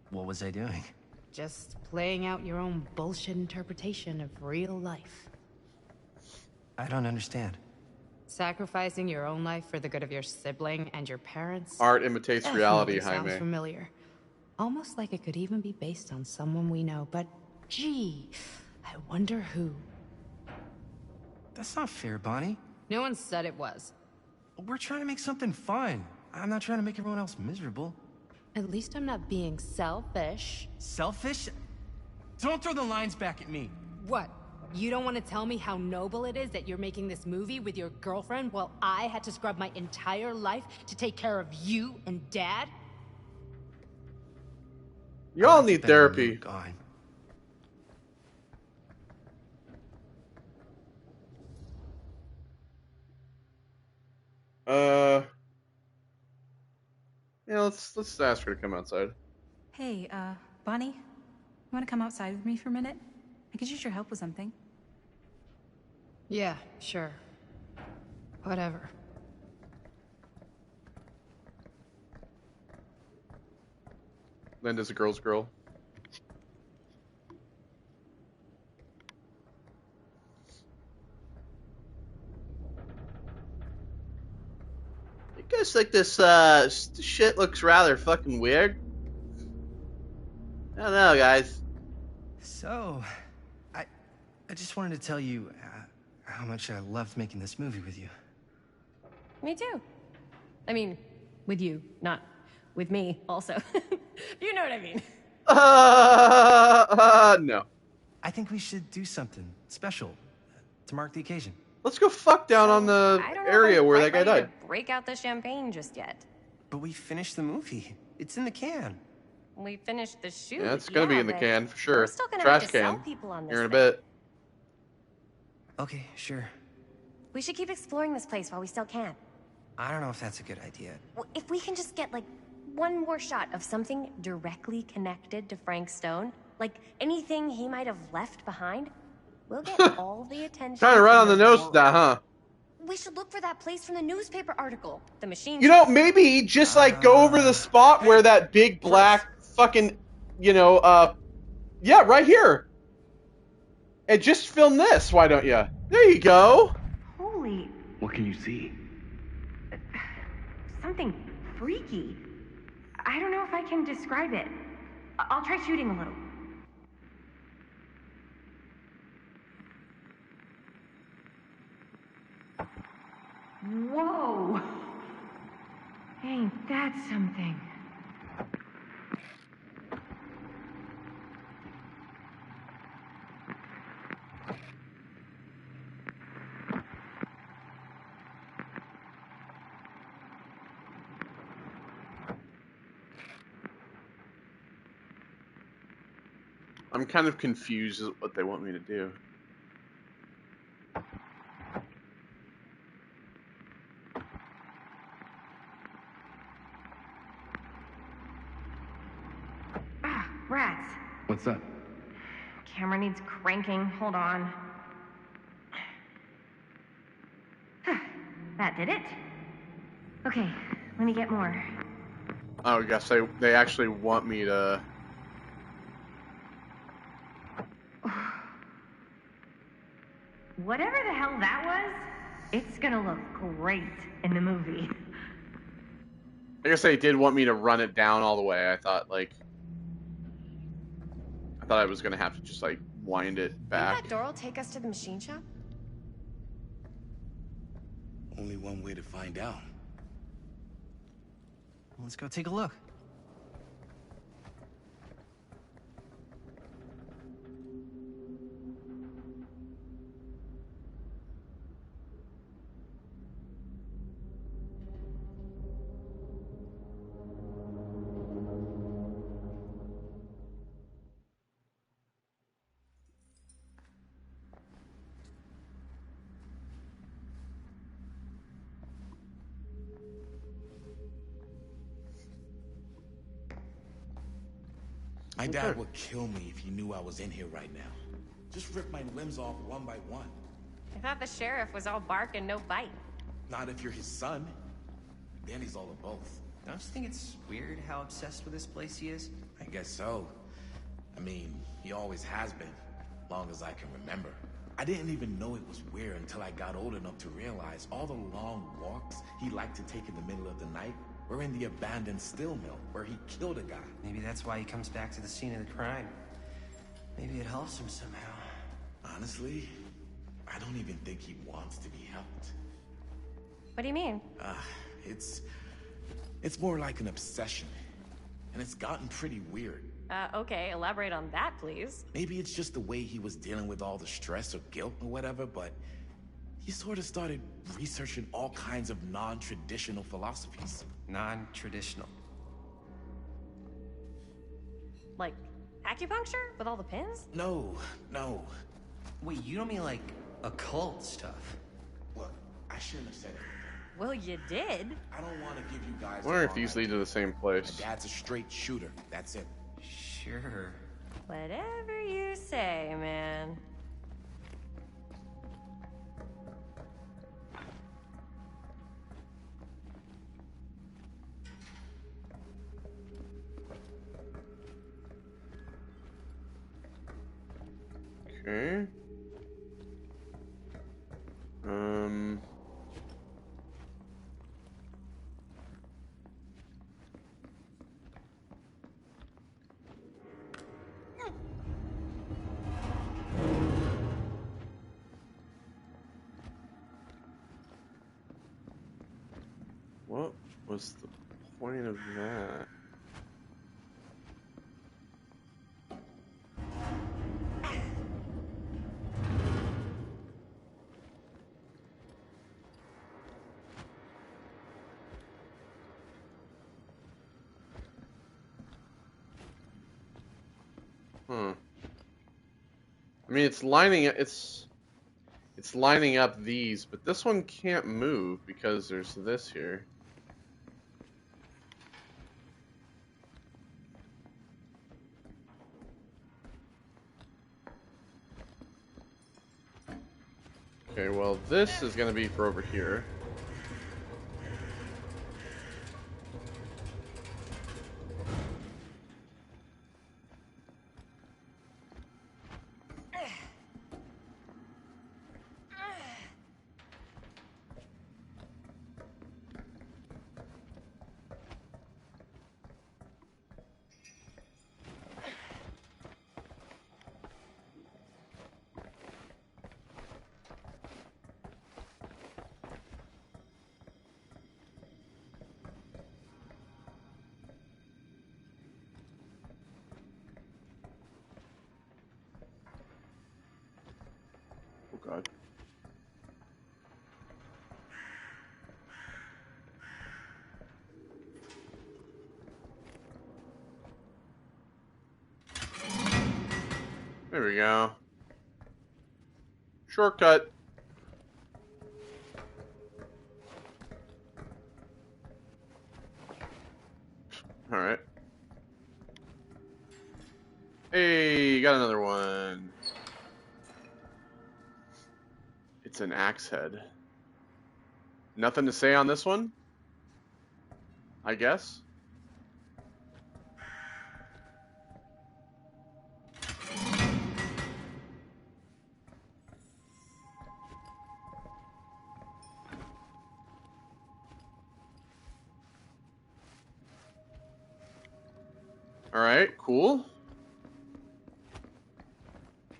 What was I doing? Just playing out your own bullshit interpretation of real life. I don't understand. Sacrificing your own life for the good of your sibling and your parents? Art imitates reality, Definitely sounds Jaime. familiar. Almost like it could even be based on someone we know, but gee, I wonder who. That's not fair, Bonnie. No one said it was. We're trying to make something fun. I'm not trying to make everyone else miserable. At least I'm not being selfish. Selfish? Don't throw the lines back at me. What? You don't want to tell me how noble it is that you're making this movie with your girlfriend while I had to scrub my entire life to take care of you and Dad? Y'all need therapy. Gone. Yeah, let's ask her to come outside. Hey, Bonnie, you want to come outside with me for a minute? I could use your help with something. Yeah, sure. Whatever. Linda's a girl's girl. I guess like this shit looks rather fucking weird. I don't know, guys. So, I just wanted to tell you how much I loved making this movie with you. Me too. I mean, with you, not with me, also. You know what I mean. No. I think we should do something special to mark the occasion. Let's go fuck down on the I don't know if area I'm where quite that guy ready died. to break out the champagne just yet. But we finished the movie. It's in the can. We finished the shoot. Yeah, it's gonna be in the but can for sure. We're still gonna Trash have to sell can. people on this Here in a thing. bit. Okay, sure. We should keep exploring this place while we still can. I don't know if that's a good idea. If we can just get, like, one more shot of something directly connected to Frank Stone, like anything he might have left behind, we'll get all the attention. Kind of right on the in nose world. with that, huh? We should look for that place from the newspaper article. The machine. You know, maybe just like go over the spot where that big black fucking, yeah, right here. And just film this, why don't you? There you go. Holy, What can you see? something freaky. I don't know if I can describe it. I'll try shooting a little. Whoa! Ain't that something? I'm kind of confused at what they want me to do. Ah, rats. What's up? camera needs cranking. Hold on. That did it. Okay, let me get more. Oh, I guess they actually want me to. Whatever the hell that was, it's gonna look great in the movie. I guess they did want me to run it down all the way. I thought I was gonna have to just like wind it back. Think that door will take us to the machine shop? Only one way to find out. Let's go take a look. My dad would kill me if he knew I was in here right now. Just rip my limbs off one by one. I thought the sheriff was all bark and no bite. Not if you're his son. Then he's all of both. Don't you think it's weird how obsessed with this place he is? I guess so. I mean, he always has been, long as I can remember. I didn't even know it was weird until I got old enough to realize all the long walks he liked to take in the middle of the night were in the abandoned steel mill where he killed a guy. Maybe that's why he comes back to the scene of the crime. Maybe it helps him somehow. Honestly, I don't even think he wants to be helped. What do you mean? It's more like an obsession. And it's gotten pretty weird. Okay, elaborate on that, please. Maybe it's just the way he was dealing with all the stress or guilt or whatever, but he sort of started researching all kinds of non-traditional philosophies. Non-traditional. Like acupuncture with all the pins? No. Wait, you don't mean like occult stuff? Look, I shouldn't have said it. Well, you did. I don't want to give you guys. I wonder if these lead to the same place. My dad's a straight shooter. That's it. Sure. Whatever you say, man. Okay. What was the point of that? I mean, it's lining up these, but this one can't move because there's this here. Okay, well, this is gonna be for over here. Oh god. There we go. Shortcut. Alright. Hey, got another one. an axe head. Nothing to say on this one? I guess. Alright, cool.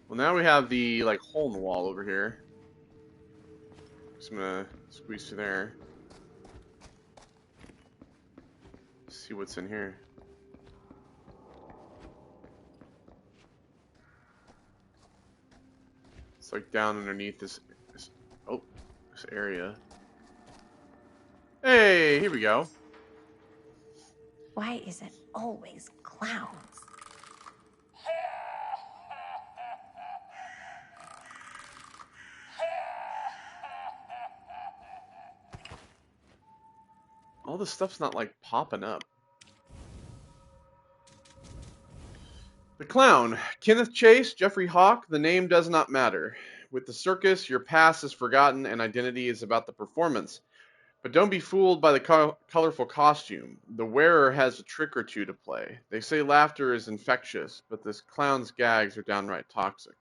Well, now we have the, like, hole in the wall over here. Just gonna squeeze through there. See what's in here. It's like down underneath this area. Hey, here we go. Why is it always clowns? All this stuff's not like popping up. The Clown. Kenneth Chase, Jeffrey Hawk, the name does not matter. With the circus, your past is forgotten and identity is about the performance. But don't be fooled by the colorful costume. The wearer has a trick or two to play. They say laughter is infectious, but this clown's gags are downright toxic.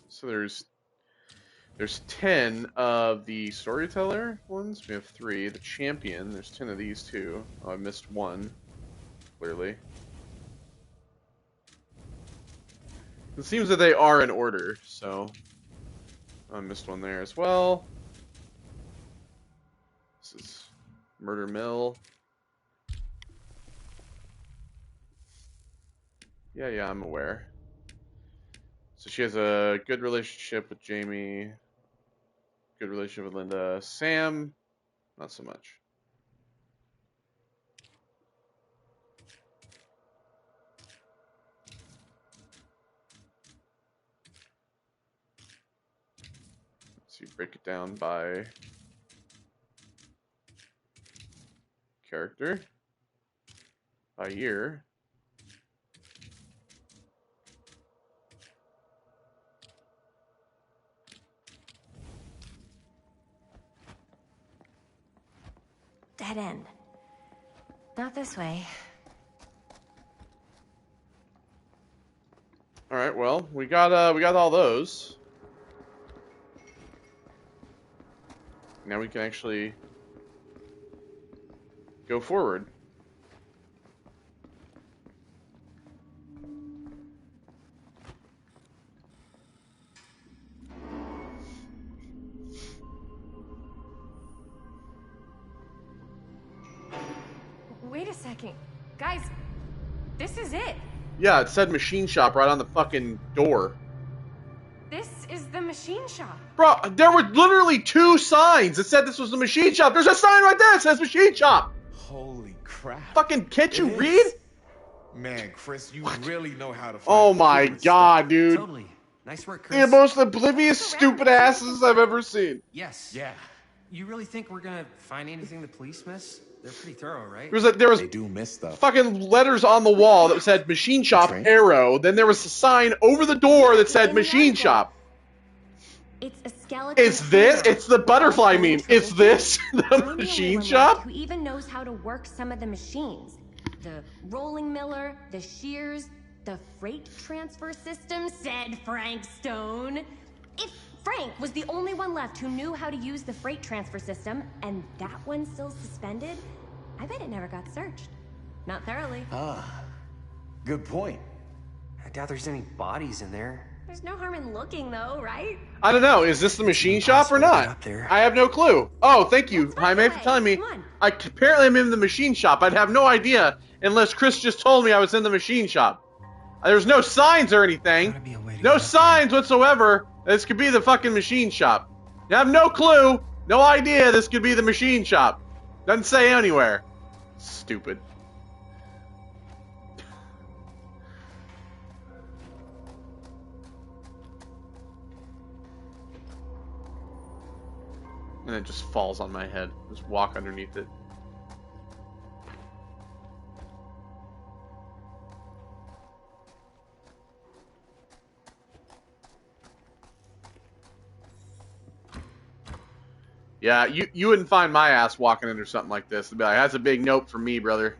So there's 10 of the storyteller ones. We have 3. The champion, there's 10 of these too. Oh, I missed one, clearly. It seems that they are in order, so I missed one there as well. This is Murder Mill. Yeah, I'm aware. So she has a good relationship with Jamie, good relationship with Linda. Sam, not so much. Let's see, break it down by character, by year. Dead end. Not this way. All right, well, we got all those. Now we can actually go forward. Wait a second. Guys, this is it. Yeah, it said machine shop right on the fucking door. This is the machine shop. Bro, there were literally 2 signs that said this was the machine shop. There's a sign right there that says machine shop. Holy crap. Fucking, can't you It read? is. Man, Chris, you really know how to find Oh my secret god, stuff. dude. Totally. Nice work, Chris. The most oblivious, stupid asses I've ever seen. Yes. Yeah. You really think we're gonna find anything the police miss? They're pretty thorough, right? There was They do miss stuff. fucking letters on the wall that said machine shop Train? arrow. Then there was a sign over the door that said machine shop. It's a skeleton. It's this? It's the butterfly meme. It's this? The I'm the only machine one shop? left who even knows how to work some of the machines. The rolling miller, the shears, the freight transfer system, said Frank Stone. If Frank was the only one left who knew how to use the freight transfer system, and that one's still suspended, I bet it never got searched. Not thoroughly. Ah, good point. I doubt there's any bodies in there. There's no harm in looking, though, right? I don't know. Is this the machine shop or not? Up there. I have no clue. Oh, thank you, Jaime, for telling me. Come on. Apparently I'm in the machine shop. I'd have no idea unless Chris just told me I was in the machine shop. There's no signs or anything. Gotta be a way to No get up signs whatsoever. This could be the fucking machine shop. You have no clue, no idea this could be the machine shop. Doesn't say anywhere. Stupid. And it just falls on my head. Just walk underneath it. Yeah, you wouldn't find my ass walking under something like this. They'd be like, that's a big nope for me, brother.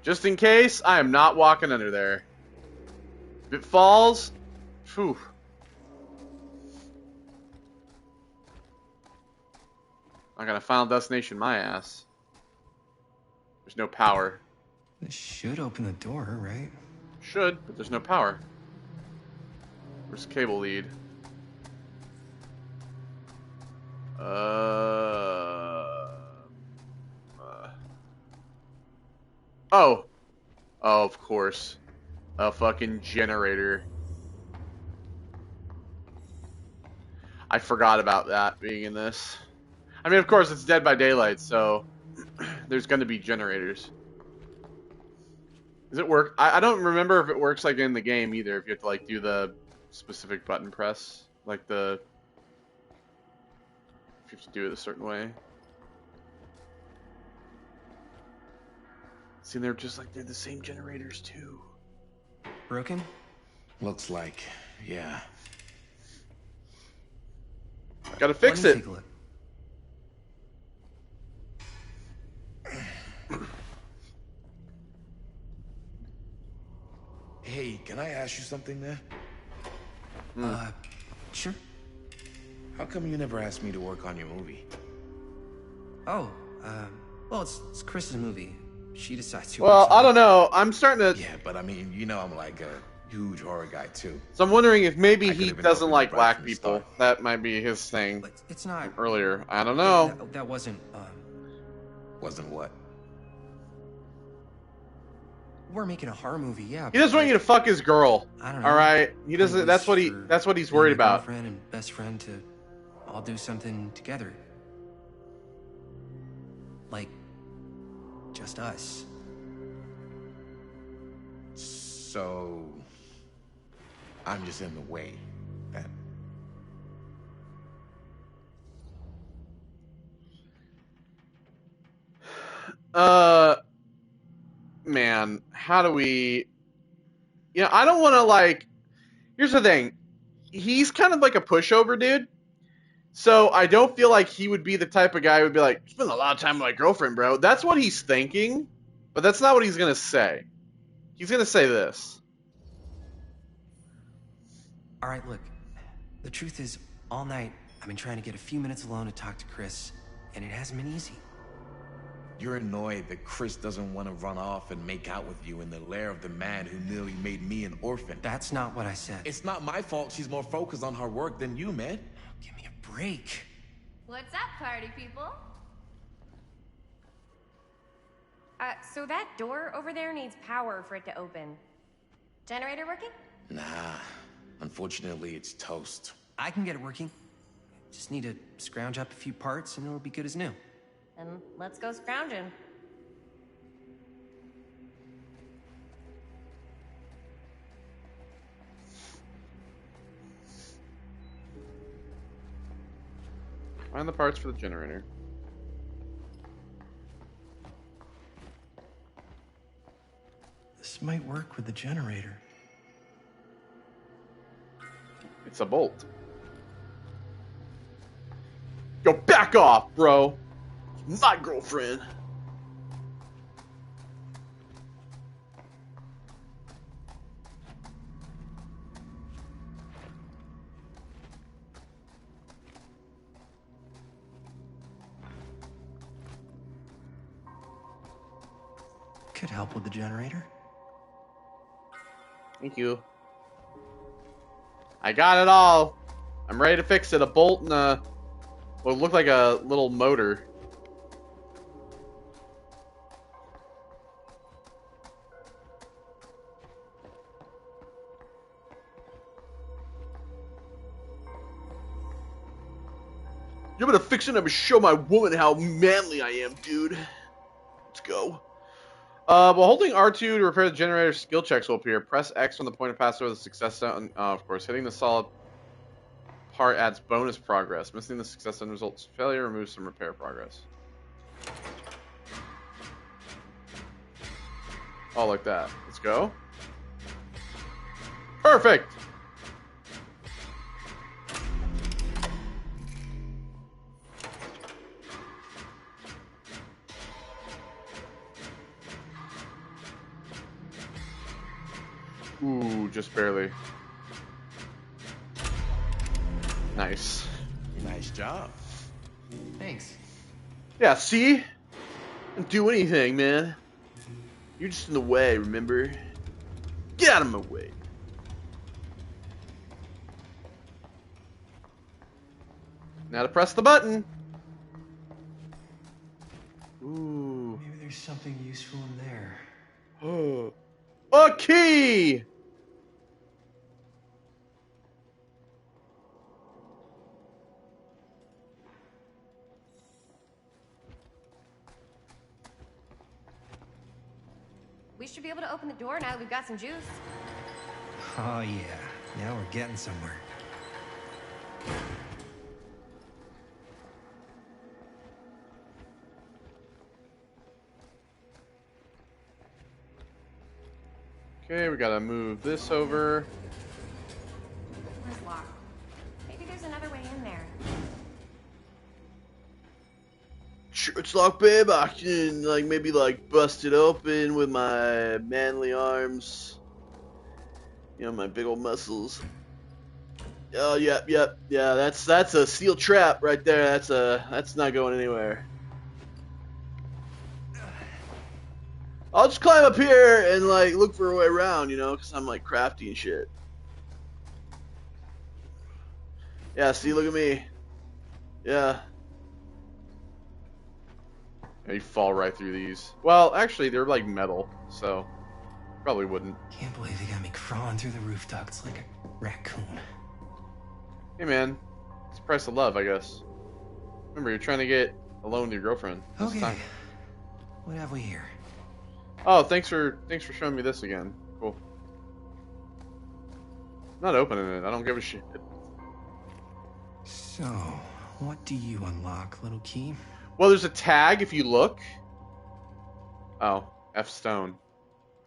Just in case, I am not walking under there. If it falls, phew. I got a Final Destination, my ass. There's no power. This should open the door, right? Should, but there's no power. Where's the cable lead? Oh, of course. A fucking generator. I forgot about that being in this. I mean, of course, it's Dead by Daylight, so there's going to be generators. Does it work? I don't remember if it works like in the game either, if you have to like do the specific button press. Like the... if you have to do it a certain way. See, they're just like, they're the same generators too. Broken? Looks like, yeah. Gotta fix it. Take a look. Hey, can I ask you something, man? Sure. How come you never asked me to work on your movie? Oh, well, it's Chris's movie. She decides who Well, works on I it. don't know. I'm starting to... Yeah, but I mean, you know I'm like a huge horror guy, too. So I'm wondering if maybe I he could've been doesn't helping like you right black from the people. start. That might be his thing. But it's not. Earlier. I don't know. That wasn't, Wasn't what? We're making a horror movie, yeah. He doesn't want you to fuck his girl. I don't know. All right. He doesn't. That's what he. That's what he's worried about. Girlfriend and best friend to all do something together. Like, just us. So... I'm just in the way, then. Man, how do we... You know, I don't want to, like... Here's the thing. He's kind of like a pushover dude. So I don't feel like he would be the type of guy who would be like, spend a lot of time with my girlfriend, bro. That's what he's thinking, but that's not what he's going to say. He's going to say this. All right, look. The truth is, all night, I've been trying to get a few minutes alone to talk to Chris, and it hasn't been easy. You're annoyed that Chris doesn't want to run off and make out with you in the lair of the man who nearly made me an orphan. That's not what I said. It's not my fault she's more focused on her work than you, man. Give me a break. What's up, party people? So that door over there needs power for it to open. Generator working? Nah. Unfortunately, it's toast. I can get it working. Just need to scrounge up a few parts and it'll be good as new. Then let's go scrounging. Find the parts for the generator. This might work with the generator. It's a bolt. Yo, back off, bro. My girlfriend. Could help with the generator. Thank you. I got it all. I'm ready to fix it. A bolt and a... what looked like a little motor. You're gonna fix it and I'm gonna show my woman how manly I am, dude. Let's go. While holding R2 to repair the generator, skill checks will appear. Press X on the point of pass over the success zone. Of course, hitting the solid part adds bonus progress. Missing the success and results failure removes some repair progress. Oh, like that. Let's go. Perfect! Ooh, just barely. Nice. Nice job. Thanks. Yeah, see? Don't do anything, man. You're just in the way, remember? Get out of my way. Now to press the button. Ooh. Maybe there's something useful in there. Oh. A key! We should be able to open the door now that we've got some juice. Oh yeah, now we're getting somewhere. Okay, we gotta move this over. Where's locked? Maybe there's another way in there. Sure, it's locked, babe. I can, like, maybe, like, bust it open with my manly arms. You know, my big old muscles. Oh, yep. Yeah, that's a steel trap right there. That's not going anywhere. I'll just climb up here and, like, look for a way around, you know, because I'm, like, crafty and shit. Yeah, see, look at me. Yeah. Yeah, you fall right through these. Well, actually, they're like metal, so probably wouldn't. Can't believe they got me crawling through the roof ducts like a raccoon. Hey, man. It's the price of love, I guess. Remember, you're trying to get alone with your girlfriend. This Okay. time. What have we here? Oh, thanks for showing me this again. Cool. Not opening it. I don't give a shit. So, what do you unlock, little key? Well, there's a tag if you look. Oh, F Stone.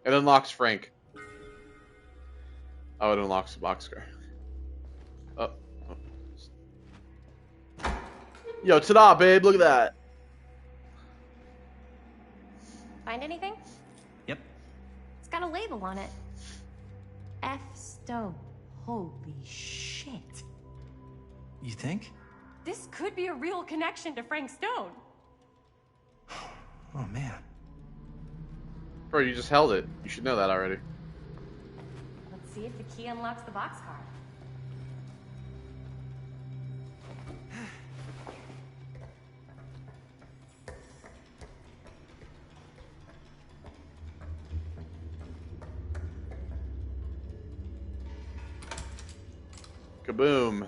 It unlocks Frank. Oh, it unlocks the boxcar. Oh. Yo, ta-da, babe. Look at that. Find anything? Yep. It's got a label on it. F. Stone. Holy shit. You think? This could be a real connection to Frank Stone. Oh, man. Bro, you just held it. You should know that already. Let's see if the key unlocks the boxcar. Kaboom.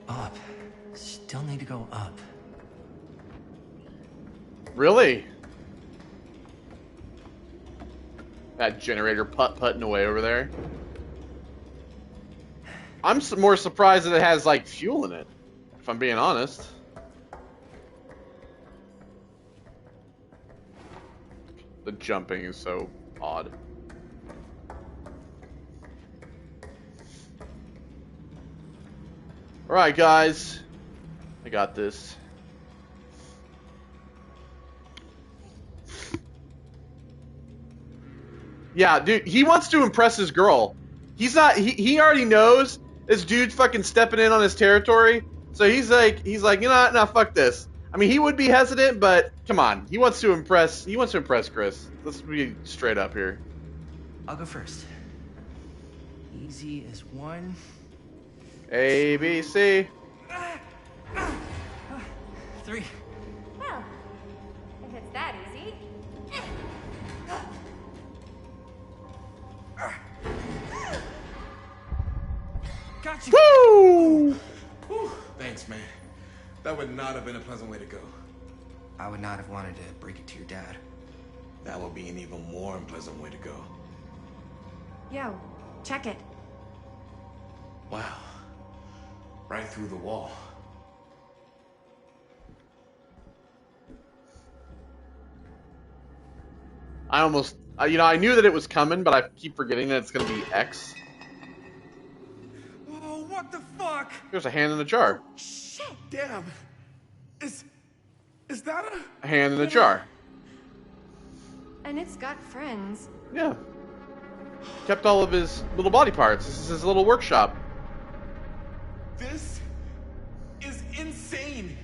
Up. Still need to go up. Really? That generator putting away over there. I'm more surprised that it has, like, fuel in it, if I'm being honest. The jumping is so odd. Alright, guys. I got this. Yeah, dude, he wants to impress his girl. He's not, he already knows this dude's fucking stepping in on his territory. So he's like, you know what, nah, fuck this. I mean, he would be hesitant, but come on. He wants to impress Chris. Let's be straight up here. I'll go first. Easy as one. A, B, C. 3. Well, if it's that easy. got you. Woo! Whew. Thanks, man. That would not have been a pleasant way to go. I would not have wanted to break it to your dad. That would be an even more unpleasant way to go. Yo, check it. Wow. Right through the wall. I almost, you know, I knew that it was coming, but I keep forgetting that it's going to be X. Oh, what the fuck? There's a hand in a jar. Shit! Damn. Is that A hand in a jar. And it's got friends. Yeah. Kept all of his little body parts. This is his little workshop. This is insane.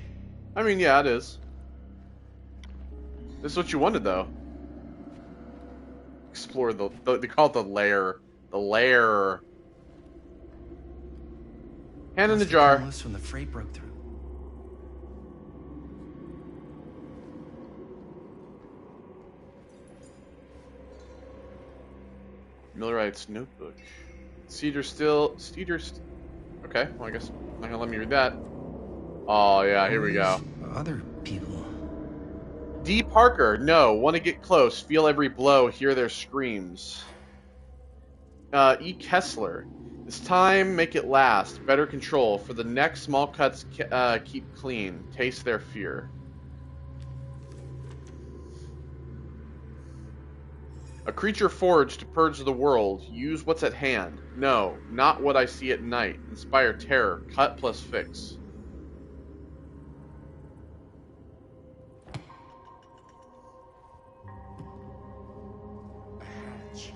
I mean, yeah, it is. This is what you wanted, though. Explore they call it the lair. The lair. Hand in the jar. When the freight broke through. Millerite's notebook. Okay, well, I guess not gonna let me read that. Oh yeah, here we go. Other people. D. Parker, no. Want to get close. Feel every blow. Hear their screams. E. Kessler. This time, make it last. Better control. For the neck, small cuts keep clean. Taste their fear. A creature forged to purge the world. Use what's at hand. No, not what I see at night. Inspire terror. Cut plus fix. A hatch.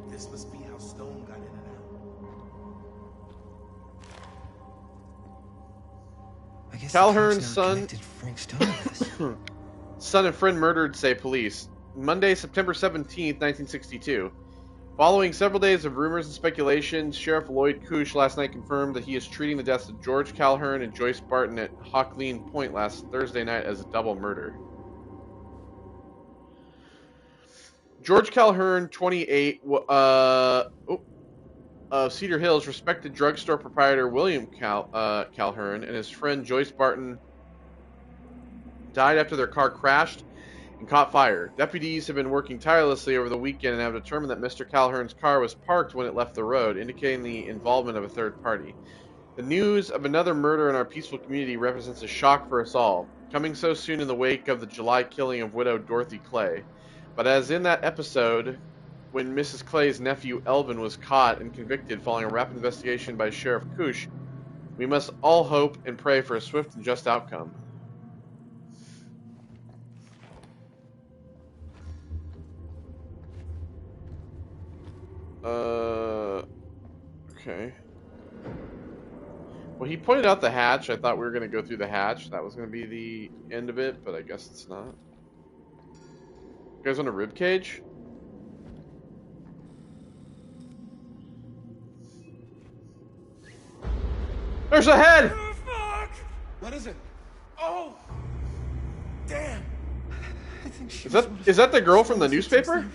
This must be how Stone got in and out. I guess Calhoun's son. son. Frank Stone to this. Son and friend murdered, say police. Monday, September 17th, 1962. Following several days of rumors and speculation, Sheriff Lloyd Kush last night confirmed that he is treating the deaths of George Calhoun and Joyce Barton at Hawkleen Point last Thursday night as a double murder. George Calhoun, 28, of Cedar Hills, respected drugstore proprietor William Calhoun and his friend Joyce Barton died after their car crashed and caught fire. Deputies have been working tirelessly over the weekend and have determined that Mr. Calhoun's car was parked when it left the road, indicating the involvement of a third party. The news of another murder in our peaceful community represents a shock for us all, coming so soon in the wake of the July killing of widow Dorothy Clay. But as in that episode, when Mrs. Clay's nephew Elvin was caught and convicted following a rapid investigation by Sheriff Kush, we must all hope and pray for a swift and just outcome. Okay. Well, he pointed out the hatch. I thought we were going to go through the hatch. That was going to be the end of it, but I guess it's not. You guys want a rib cage? There's a head! Oh, fuck! What is it? Oh! Damn! I think she Is that the girl from the newspaper?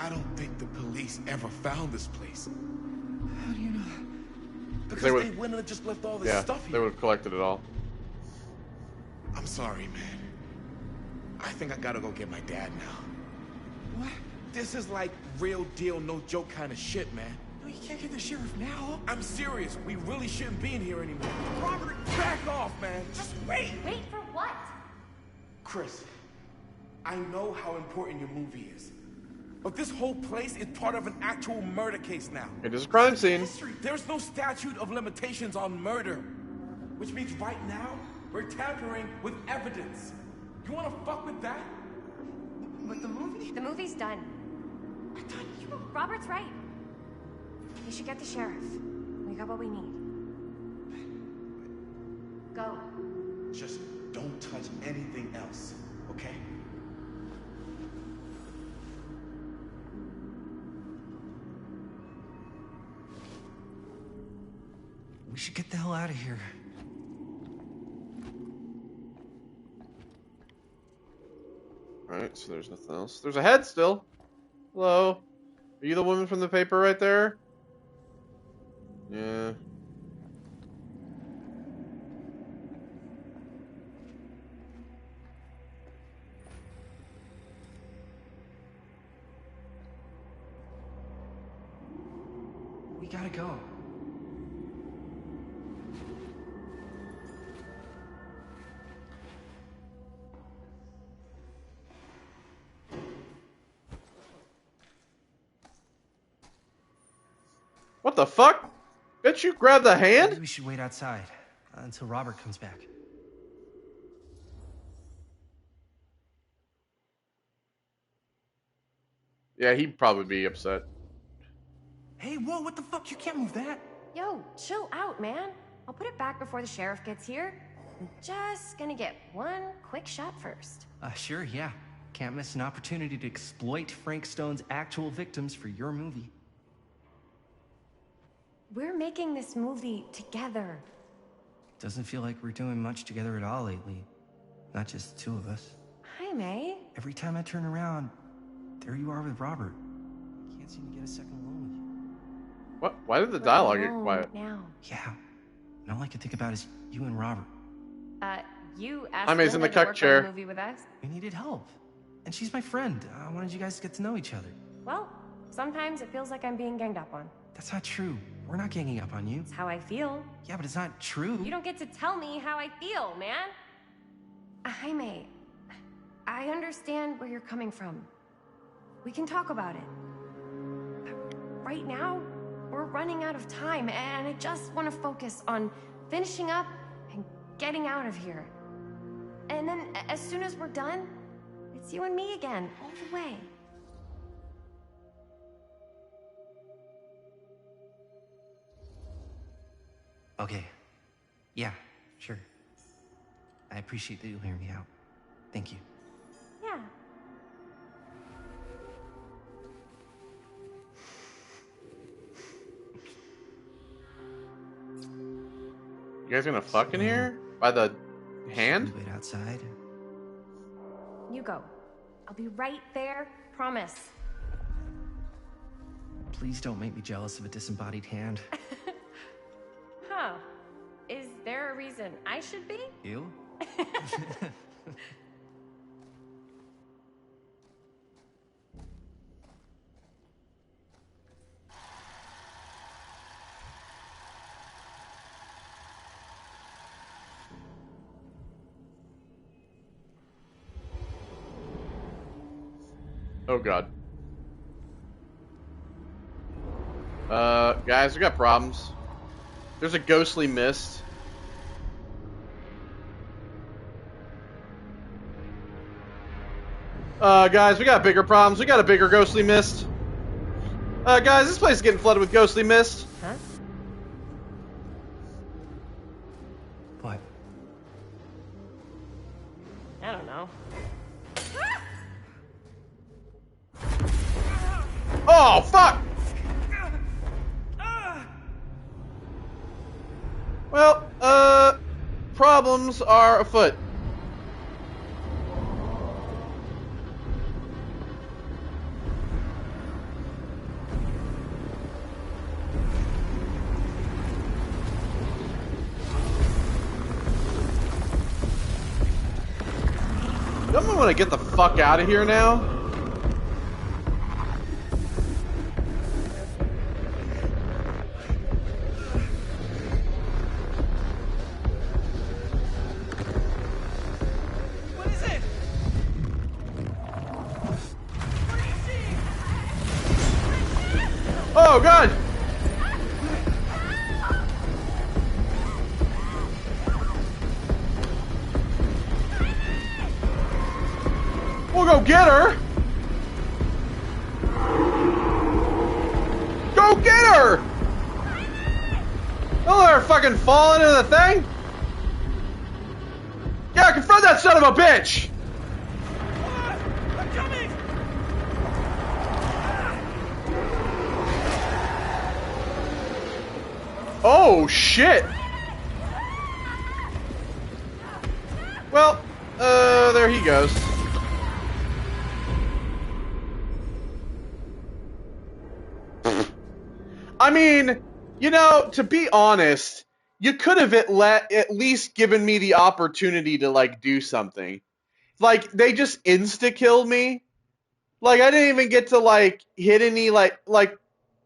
I don't think the police ever found this place. How do you know that? Because They they, would- wouldn't have just left all this Yeah, stuff they here. would have collected it all. I'm sorry, man. I think I gotta go get my dad now. What? This is like real deal, no joke kind of shit, man. No, you can't get the sheriff now. I'm serious. We really shouldn't be in here anymore. Robert, back off, man. Just wait. Wait for what? Chris, I know how important your movie is. But this whole place is part of an actual murder case now. It is a crime scene. There's no statute of limitations on murder. Which means right now, we're tampering with evidence. You wanna fuck with that? But the movie? The movie's done. I thought you... Robert's right. You should get the sheriff. We got what we need. Go. Just don't touch anything else, okay? We should get the hell out of here. Alright, so there's nothing else. There's a head still. Hello? Are you the woman from the paper right there? Yeah. We gotta go. What the fuck? Bitch, you grabbed the hand? Maybe we should wait outside until Robert comes back. Yeah, he'd probably be upset. Hey, whoa, what the fuck? You can't move that. Yo, chill out, man. I'll put it back before the sheriff gets here. I'm just gonna get one quick shot first. Sure, yeah. Can't miss an opportunity to exploit Frank Stone's actual victims for your movie. We're making this movie together. Doesn't feel like we're doing much together at all lately. Not just the two of us. Hi, May. Every time I turn around, there you are with Robert. Can't seem to get a second alone with you. What? Why did the dialogue get quiet? Now. Yeah. And all I can think about is you and Robert. You asked I'm in the Linda to cuck work chair. on the movie with us? We needed help. And she's my friend. I wanted you guys to get to know each other. Well, sometimes it feels like I'm being ganged up on. That's not true. We're not ganging up on you. It's how I feel. Yeah, but it's not true. You don't get to tell me how I feel, man. Jaime, I understand where you're coming from. We can talk about it. Right now, we're running out of time, and I just want to focus on finishing up and getting out of here. And then, as soon as we're done, it's you and me again, all the way. Okay. Yeah, sure. I appreciate that you'll hear me out. Thank you. Yeah. You guys gonna fuck in here? By the hand? Wait outside. You go. I'll be right there, promise. Please don't make me jealous of a disembodied hand. Huh. Is there a reason I should be? You? Oh god. Guys, we got problems. There's a ghostly mist. Guys, we got bigger problems. We got a bigger ghostly mist. Guys, this place is getting flooded with ghostly mist. Huh? What? I don't know. Oh, fuck! Well, problems are afoot. Don't we want to get the fuck out of here now? What is it? Oh god! We'll go get her! Go get her! Don't let her fucking fall into the thing! Yeah, confront that son of a bitch! I'm coming! Oh shit! Well, there he goes. I mean, you know, to be honest, you could have at least given me the opportunity to, like, do something. Like, they just insta-killed me. Like, I didn't even get to, like, hit any, like, I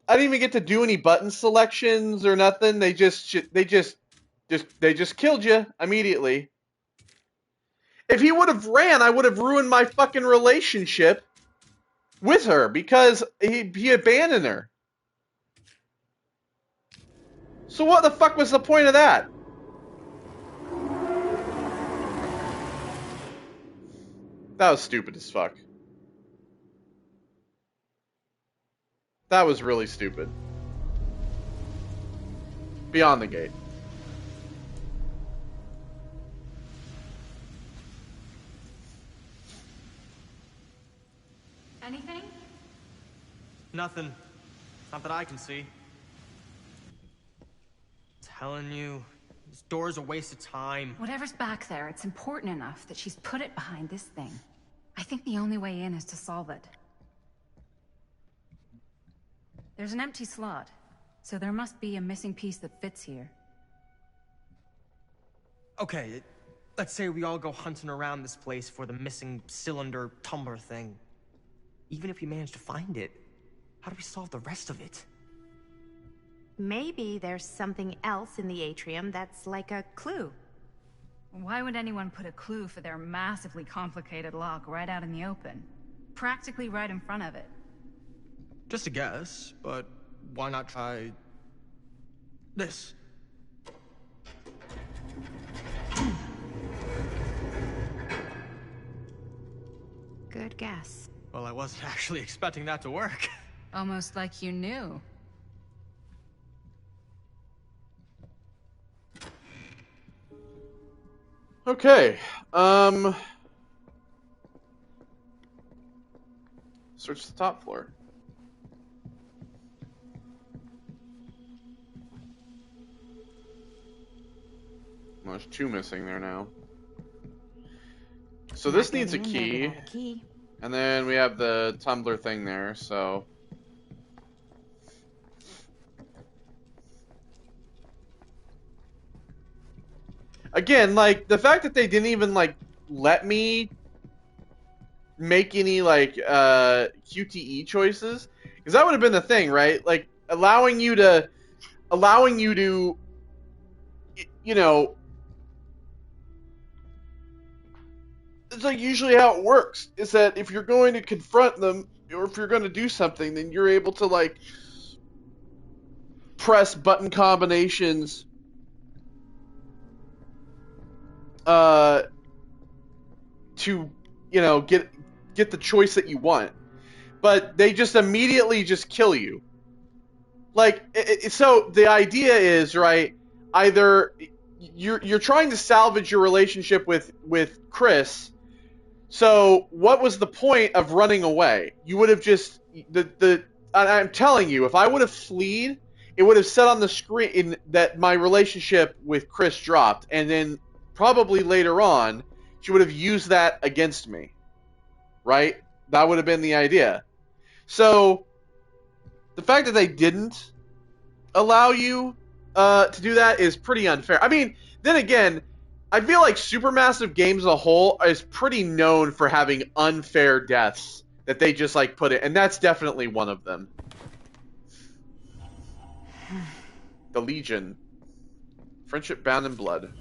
didn't even get to do any button selections or nothing. They just killed you immediately. If he would have ran, I would have ruined my fucking relationship with her because he abandoned her. So what the fuck was the point of that? That was stupid as fuck. That was really stupid. Beyond the gate. Anything? Nothing. Not that I can see. Telling you, this door's a waste of time. Whatever's back there, it's important enough that she's put it behind this thing. I think the only way in is to solve it. There's an empty slot, so there must be a missing piece that fits here. Okay, let's say we all go hunting around this place for the missing cylinder tumbler thing. Even if we manage to find it, how do we solve the rest of it? Maybe there's something else in the atrium that's like a clue. Why would anyone put a clue for their massively complicated lock right out in the open? Practically right in front of it. Just a guess, but why not try this? Good guess. Well, I wasn't actually expecting that to work. Almost like you knew. Okay, search the top floor. Well, there's two missing there now. So this needs a key. And then we have the tumbler thing there, so... Again, like, the fact that they didn't even, like, let me make any, like, QTE choices, because that would have been the thing, right? Like, allowing you to, you know, it's like usually how it works, is that if you're going to confront them, or if you're going to do something, then you're able to, like, press button combinations to, you know, get the choice that you want. But they just immediately just kill you. Like, so the idea is, right, either you're trying to salvage your relationship with Chris. So what was the point of running away? You would have just I'm telling you, if I would have fled, it would have said on the screen that my relationship with Chris dropped, and then probably later on she would have used that against me. Right? That would have been the idea. So the fact that they didn't allow you to do that is pretty unfair. I mean, then again, I feel like Supermassive Games as a whole is pretty known for having unfair deaths that they just, like, put it, and that's definitely one of them. The Legion. Friendship bound in blood.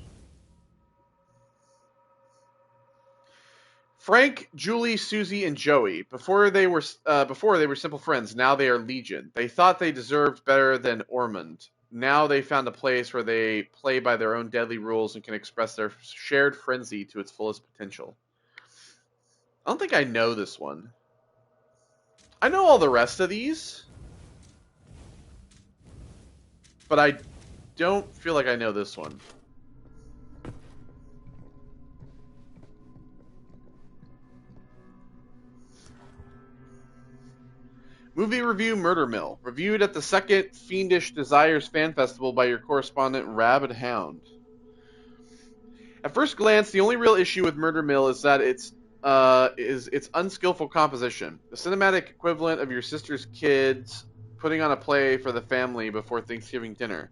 Frank, Julie, Susie, and Joey. Before they were simple friends. Now they are Legion. They thought they deserved better than Ormond. Now they found a place where they play by their own deadly rules and can express their shared frenzy to its fullest potential. I don't think I know this one. I know all the rest of these, but I don't feel like I know this one. Movie review Murder Mill. Reviewed at the second Fiendish Desires Fan Festival by your correspondent Rabid Hound. At first glance, the only real issue with Murder Mill is that it's its unskillful composition. The cinematic equivalent of your sister's kids putting on a play for the family before Thanksgiving dinner.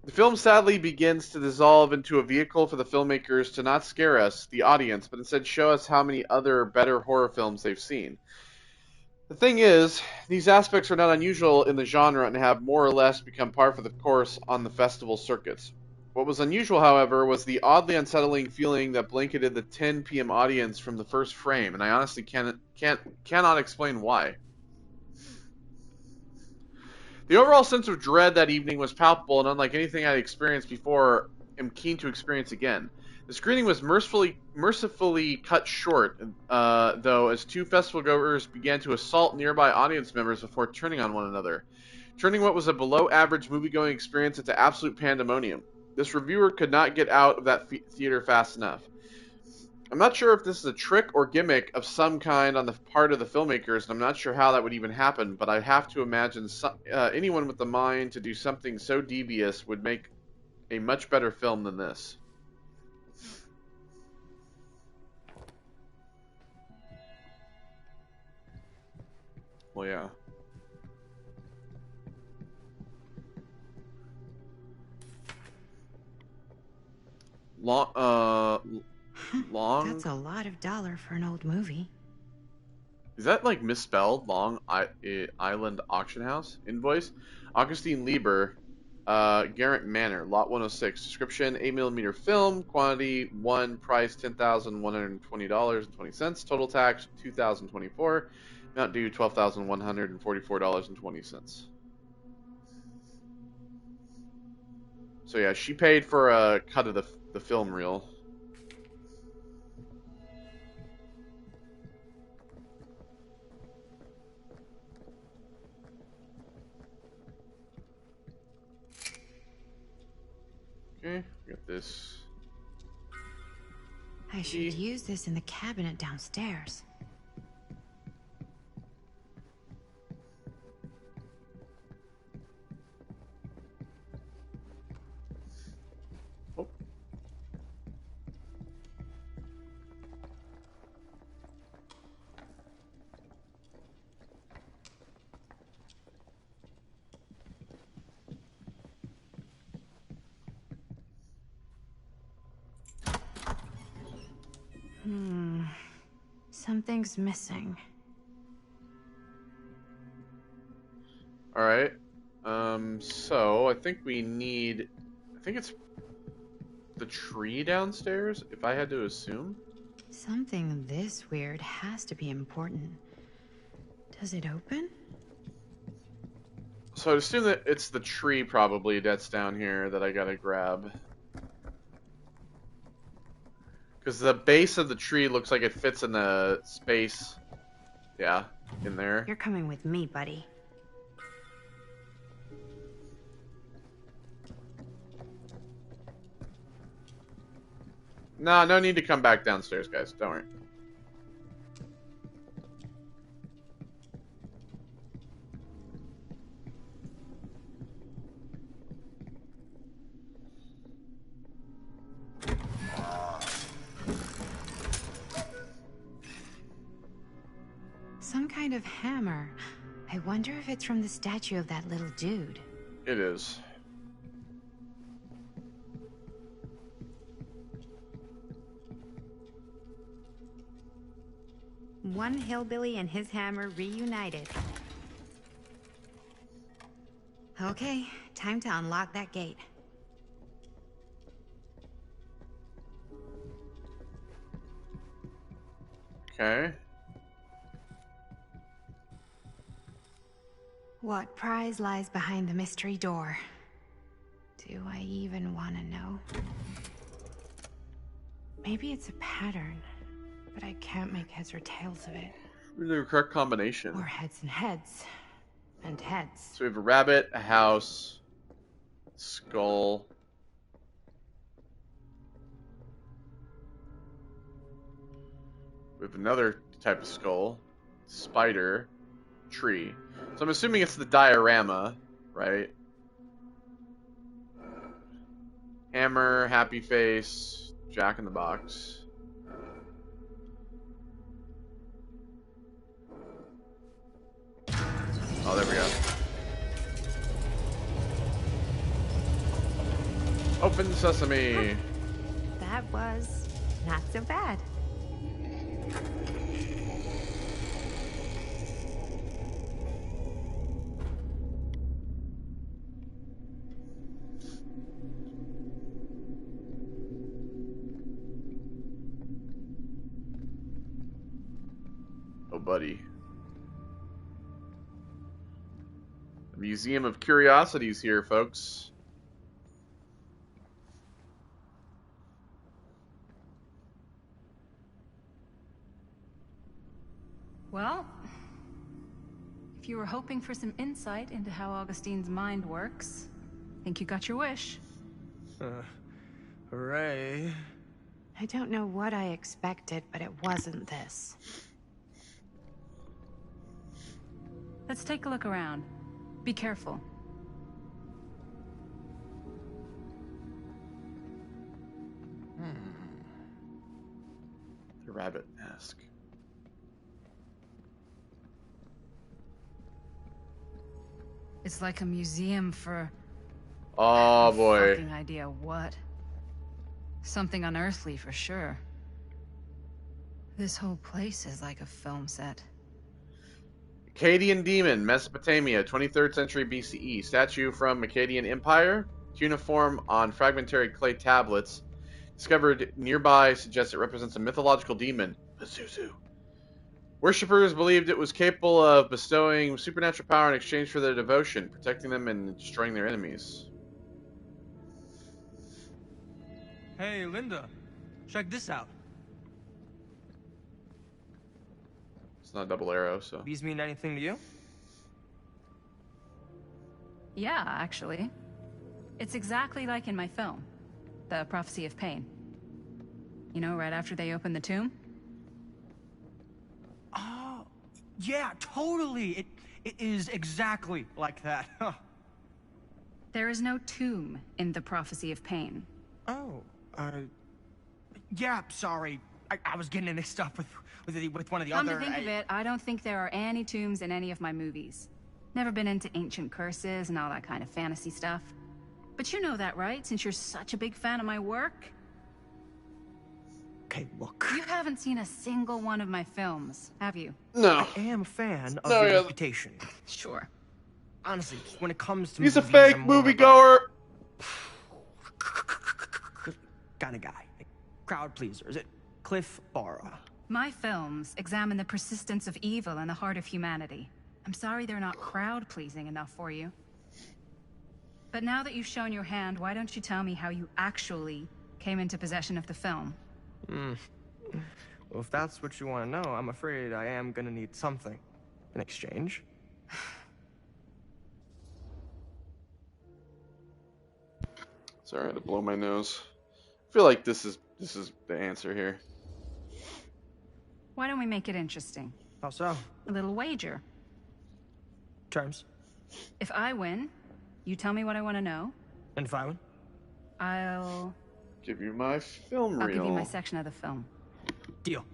The film sadly begins to dissolve into a vehicle for the filmmakers to not scare us, the audience, but instead show us how many other better horror films they've seen. The thing is, these aspects are not unusual in the genre and have more or less become par for the course on the festival circuits. What was unusual, however, was the oddly unsettling feeling that blanketed the 10 p.m. audience from the first frame, and I honestly cannot explain why. The overall sense of dread that evening was palpable and unlike anything I'd experienced before, am keen to experience again. The screening was mercifully cut short, though, as two festival goers began to assault nearby audience members before turning on one another, turning what was a below-average movie-going experience into absolute pandemonium. This reviewer could not get out of that theater fast enough. I'm not sure if this is a trick or gimmick of some kind on the part of the filmmakers, and I'm not sure how that would even happen, but I have to imagine anyone with the mind to do something so devious would make a much better film than this. Well, yeah. Long? That's a lot of dollar for an old movie. Is that like misspelled? Long Island Auction House? Invoice? Augustine Lieber, Garrett Manor, Lot 106. Description: 8mm film. Quantity 1. Price $10,120.20. Total tax $2,024. Amount due $12,144.20. So yeah, she paid for a cut of the film reel. Okay, got this. I should use this in the cabinet downstairs. Oh. Something's missing. Alright. So I think we need... I think it's the tree downstairs, if I had to assume. Something this weird has to be important. Does it open? So I'd assume that it's the tree probably that's down here that I gotta grab. Because the base of the tree looks like it fits in the space. Yeah, in there. You're coming with me, buddy. No, no need to come back downstairs, guys. Don't worry. Some kind of hammer. I wonder if it's from the statue of that little dude. It is. One hillbilly and his hammer reunited. Okay, time to unlock that gate. Okay. What prize lies behind the mystery door? Do I even want to know? Maybe it's a pattern, but I can't make heads or tails of it. Really the correct combination. Or heads and heads. And heads. So we have a rabbit, a house, skull. We have another type of skull, spider, tree. So I'm assuming it's the diorama, right? Hammer, happy face, Jack in the Box. Oh, there we go. Open sesame. That was not so bad. Oh, buddy. The Museum of Curiosities here, folks. Well, if you were hoping for some insight into how Augustine's mind works, I think you got your wish. Hooray. I don't know what I expected, but it wasn't this. Let's take a look around. Be careful. The rabbit mask. It's like a museum for... Oh boy. Fucking idea what. Something unearthly for sure. This whole place is like a film set. Akkadian demon, Mesopotamia, 23rd century BCE. Statue from Akkadian Empire. Cuneiform on fragmentary clay tablets. Discovered nearby suggests it represents a mythological demon, Pazuzu. Worshippers believed it was capable of bestowing supernatural power in exchange for their devotion, protecting them and destroying their enemies. Hey, Linda. Check this out. It's not a double arrow, so. These mean anything to you? Yeah, actually. It's exactly like in my film, The Prophecy of Pain. You know, right after they open the tomb? Oh, yeah, totally. It is exactly like that. Huh. There is no tomb in The Prophecy of Pain. Oh, yeah, sorry. I was getting it mixed up with one of the Come other... to think of it, I don't think there are any tombs in any of my movies. Never been into ancient curses and all that kind of fantasy stuff. But you know that, right? Since you're such a big fan of my work? Okay, look. You haven't seen a single one of my films, have you? No. I am a fan of your reputation. Sure. Honestly, when it comes to He's a movies, fake I'm more like moviegoer. kind of guy. Crowd pleaser. Is it Cliff Barra? My films examine the persistence of evil in the heart of humanity. I'm sorry they're not crowd-pleasing enough for you. But now that you've shown your hand, why don't you tell me how you actually came into possession of the film? Well, if that's what you want to know, I'm afraid I am gonna need something in exchange. Sorry, I had to blow my nose. I feel like this is the answer here. Why don't we make it interesting? How so? A little wager. Terms? If I win, you tell me what I want to know. And if I win? I'll give you my film I'll reel. give you my section of the film. Deal.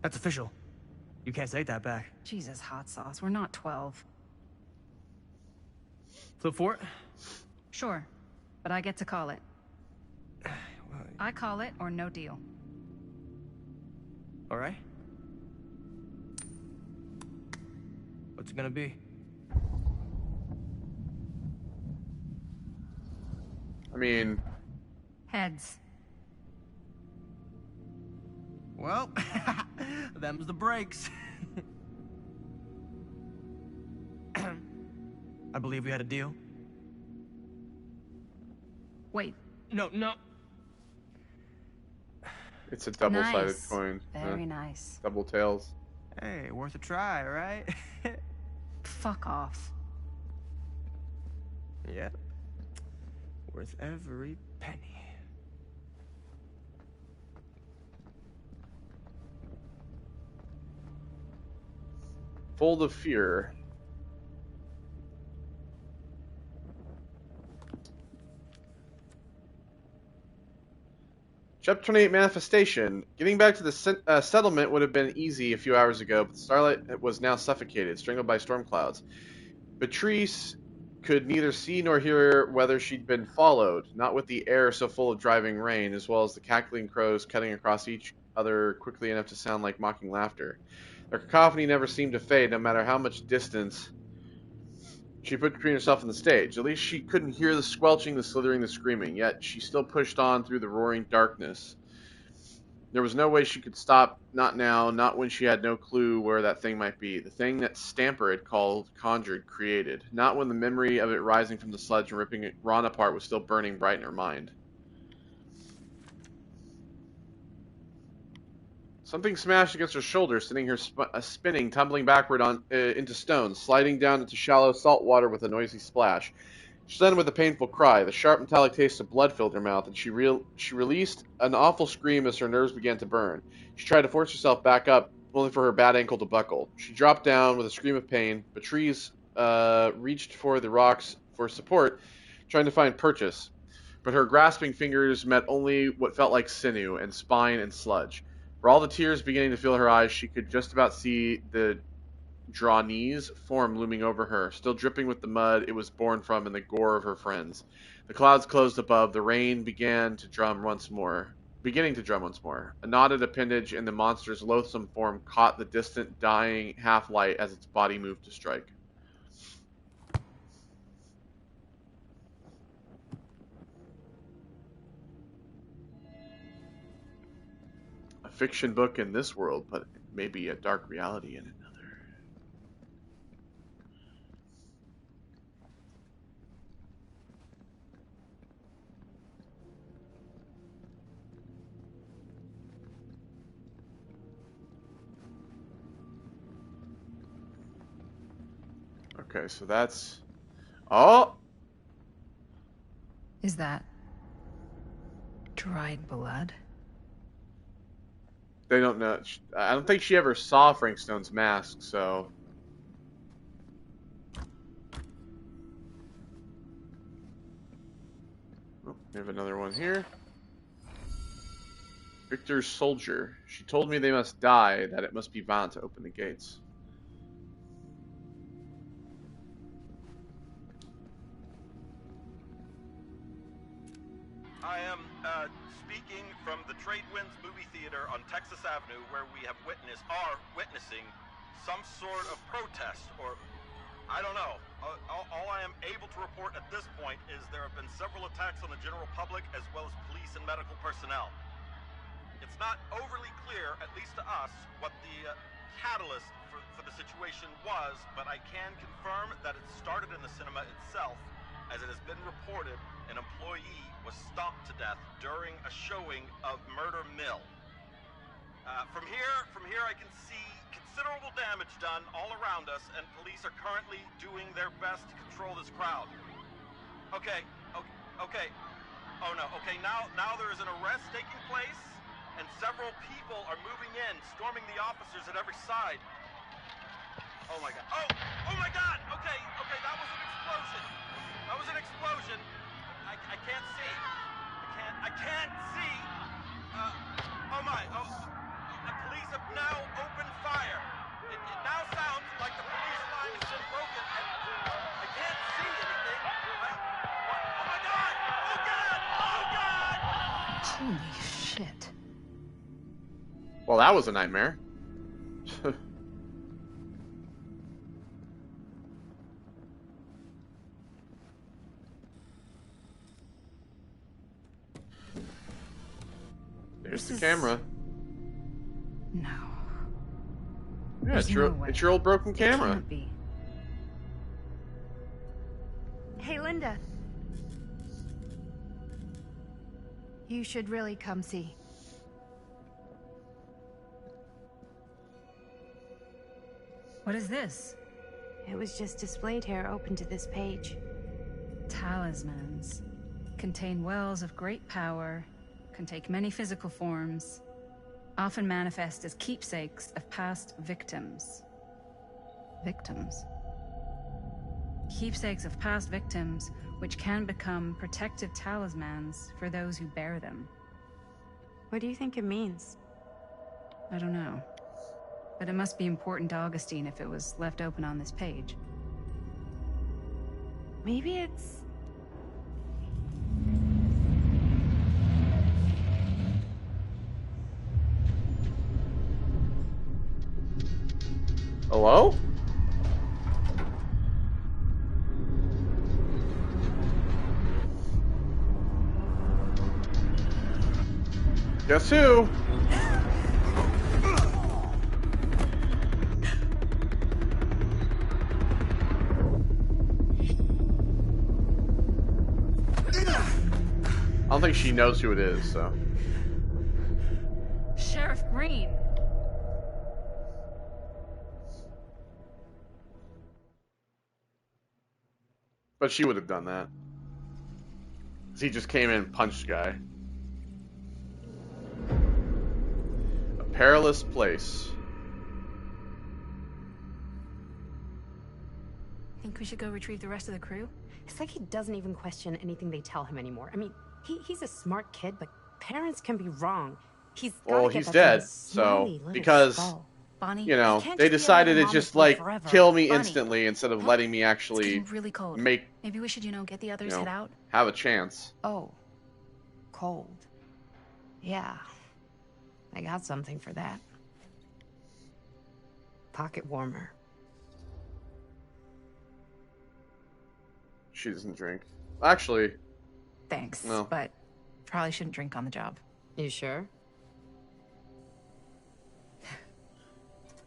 That's official. You can't take that back. Jesus, hot sauce. We're not 12. Flip for it? Sure, but I get to call it. I call it or no deal. All right. What's it gonna be? I mean... Heads. Well, them's the breaks. I believe we had a deal. Wait. No. It's a double-sided Nice. coin. Very nice. Double tails. Hey, worth a try, right? Fuck off. Yeah. Worth every penny. Fold of Fear. Chapter 28 Manifestation. Getting back to the settlement would have been easy a few hours ago, but Starlight was now suffocated, strangled by storm clouds. Beatrice could neither see nor hear whether she'd been followed, not with the air so full of driving rain, as well as the cackling crows cutting across each other quickly enough to sound like mocking laughter. Their cacophony never seemed to fade, no matter how much distance she put between herself and the stage. At least she couldn't hear the squelching, the slithering, the screaming, yet she still pushed on through the roaring darkness. There was no way she could stop, not now, not when she had no clue where that thing might be. The thing that Stamper had called, conjured, created. Not when the memory of it rising from the sludge and ripping Ron apart was still burning bright in her mind. Something smashed against her shoulder, sending her spinning, tumbling backward into stones, sliding down into shallow salt water with a noisy splash. She landed with a painful cry. The sharp metallic taste of blood filled her mouth, and she released an awful scream as her nerves began to burn. She tried to force herself back up, only for her bad ankle to buckle. She dropped down with a scream of pain, but Trees reached for the rocks for support, trying to find purchase. But her grasping fingers met only what felt like sinew and spine and sludge. For all the tears beginning to fill her eyes, she could just about see the Drawnee's form looming over her, still dripping with the mud it was born from and the gore of her friends. The clouds closed above, the rain beginning to drum once more. A knotted appendage in the monster's loathsome form caught the distant, dying half-light as its body moved to strike. A fiction book in this world, but maybe a dark reality in it. Okay, so that's... Oh! Is that dried blood? They don't know. I don't think she ever saw Frank Stone's mask, so... Oh, we have another one here. Victor's soldier. She told me they must die, that it must be violent to open the gates. I am speaking from the Tradewinds movie theater on Texas Avenue, where we are witnessing some sort of protest, or I don't know. All I am able to report at this point is there have been several attacks on the general public as well as police and medical personnel. It's not overly clear, at least to us, what the catalyst for the situation was, but I can confirm that it started in the cinema itself, as it has been reported an employee was stomped to death during a showing of Murder Mill. From here I can see considerable damage done all around us, and police are currently doing their best to control this crowd. Okay. Oh no, okay, now there is an arrest taking place, and several people are moving in, storming the officers at every side. Oh my god. Oh my god! Okay, that was an explosion. I can't see. I can't see. The police have now opened fire. It now sounds like the police line has been broken, and I can't see anything. Oh my god! Oh god! Holy shit. Well, that was a nightmare. There's the camera. No. Yeah, it's your old broken camera. It can't be. Hey, Linda. You should really come see. What is this? It was just displayed here, open to this page. Talismans. Contain wells of great power, can take many physical forms, often manifest as keepsakes of past victims. Victims? Keepsakes of past victims, which can become protective talismans for those who bear them. What do you think it means? I don't know. But it must be important to Augustine if it was left open on this page. Maybe it's... Hello? Guess who? I don't think she knows who it is, so. Sheriff Green. But she would have done that. 'Cause he just came in and punched the guy. A perilous place. Think we should go retrieve the rest of the crew? It's like he doesn't even question anything they tell him anymore. I mean, he's a smart kid, but parents can be wrong. He's Well, gotta get he's that dead, thing so slowly let it because fall. Bonnie, you know you can't they just be decided around to Mom just and like forever. kill me Bonnie, instantly instead of letting me it's actually getting really cold. make Maybe we should, get the others, you know, head out. have a chance. Oh, cold. Yeah, I got something for that. Pocket warmer. She doesn't drink. Actually, Thanks, no. but probably shouldn't drink on the job. You sure?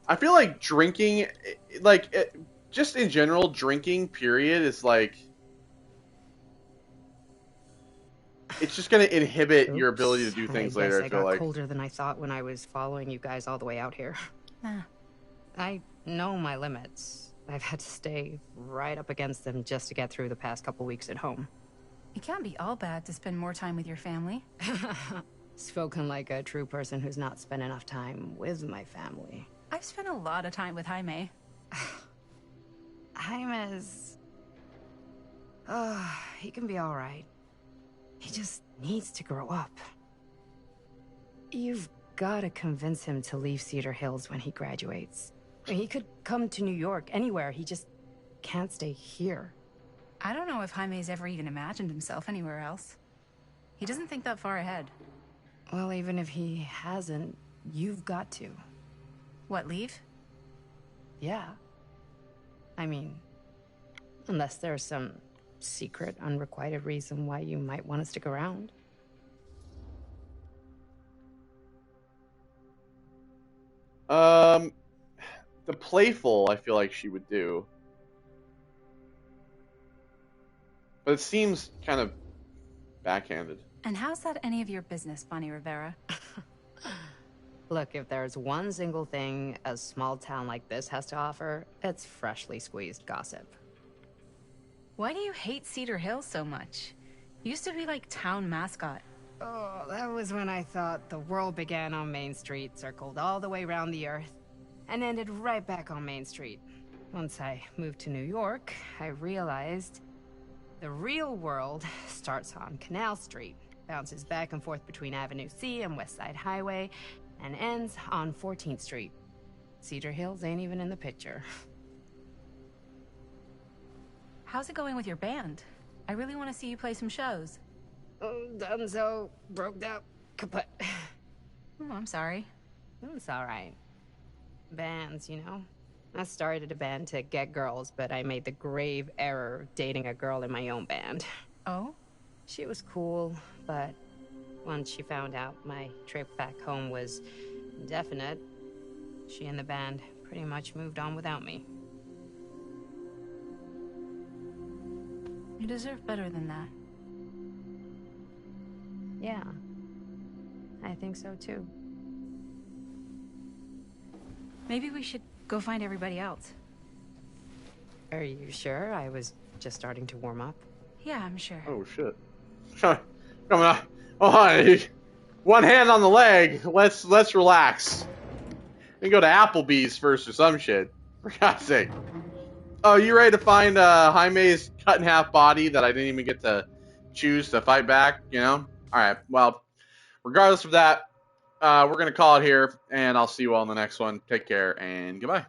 I feel like drinking, like just in general, drinking period is like it's just gonna inhibit your ability to do things later. I I feel got like. colder than I thought when I was following you guys all the way out here. Nah. I know my limits. I've had to stay right up against them just to get through the past couple weeks at home. It can't be all bad to spend more time with your family. Spoken like a true person who's not spent enough time with my family. I've spent a lot of time with Jaime. Jaime's... he can be alright. He just needs to grow up. You've gotta convince him to leave Cedar Hills when he graduates. He could come to New York, anywhere. He just can't stay here. I don't know if Jaime's ever even imagined himself anywhere else. He doesn't think that far ahead. Well, even if he hasn't, you've got to. What, leave? Yeah. I mean, unless there's some secret, unrequited reason why you might want to stick around. The playful, I feel like she would do. But it seems kind of backhanded. And how's that any of your business, Bonnie Rivera? Look, if there's one single thing a small town like this has to offer, it's freshly squeezed gossip. Why do you hate Cedar Hills so much? You used to be like town mascot. Oh, that was when I thought the world began on Main Street, circled all the way around the earth, and ended right back on Main Street. Once I moved to New York, I realized the real world starts on Canal Street, bounces back and forth between Avenue C and West Side Highway, and ends on 14th Street. Cedar Hills ain't even in the picture. How's it going with your band? I really want to see you play some shows. Oh, done so, broke up, kaput. Oh, I'm sorry. It's alright. Bands, you know? I started a band to get girls, but I made the grave error of dating a girl in my own band. Oh? She was cool, but once she found out my trip back home was indefinite, she and the band pretty much moved on without me. You deserve better than that. Yeah. I think so too. Maybe we should go find everybody else. Are you sure? I was just starting to warm up. Yeah, I'm sure. Oh shit! Come on, oh, one hand on the leg. Let's relax. We go to Applebee's first or some shit. For God's sake. Oh, you ready to find Jaime's cut in half body that I didn't even get to choose to fight back? You know. All right. Well, regardless of that, we're gonna call it here, and I'll see you all in the next one. Take care and goodbye.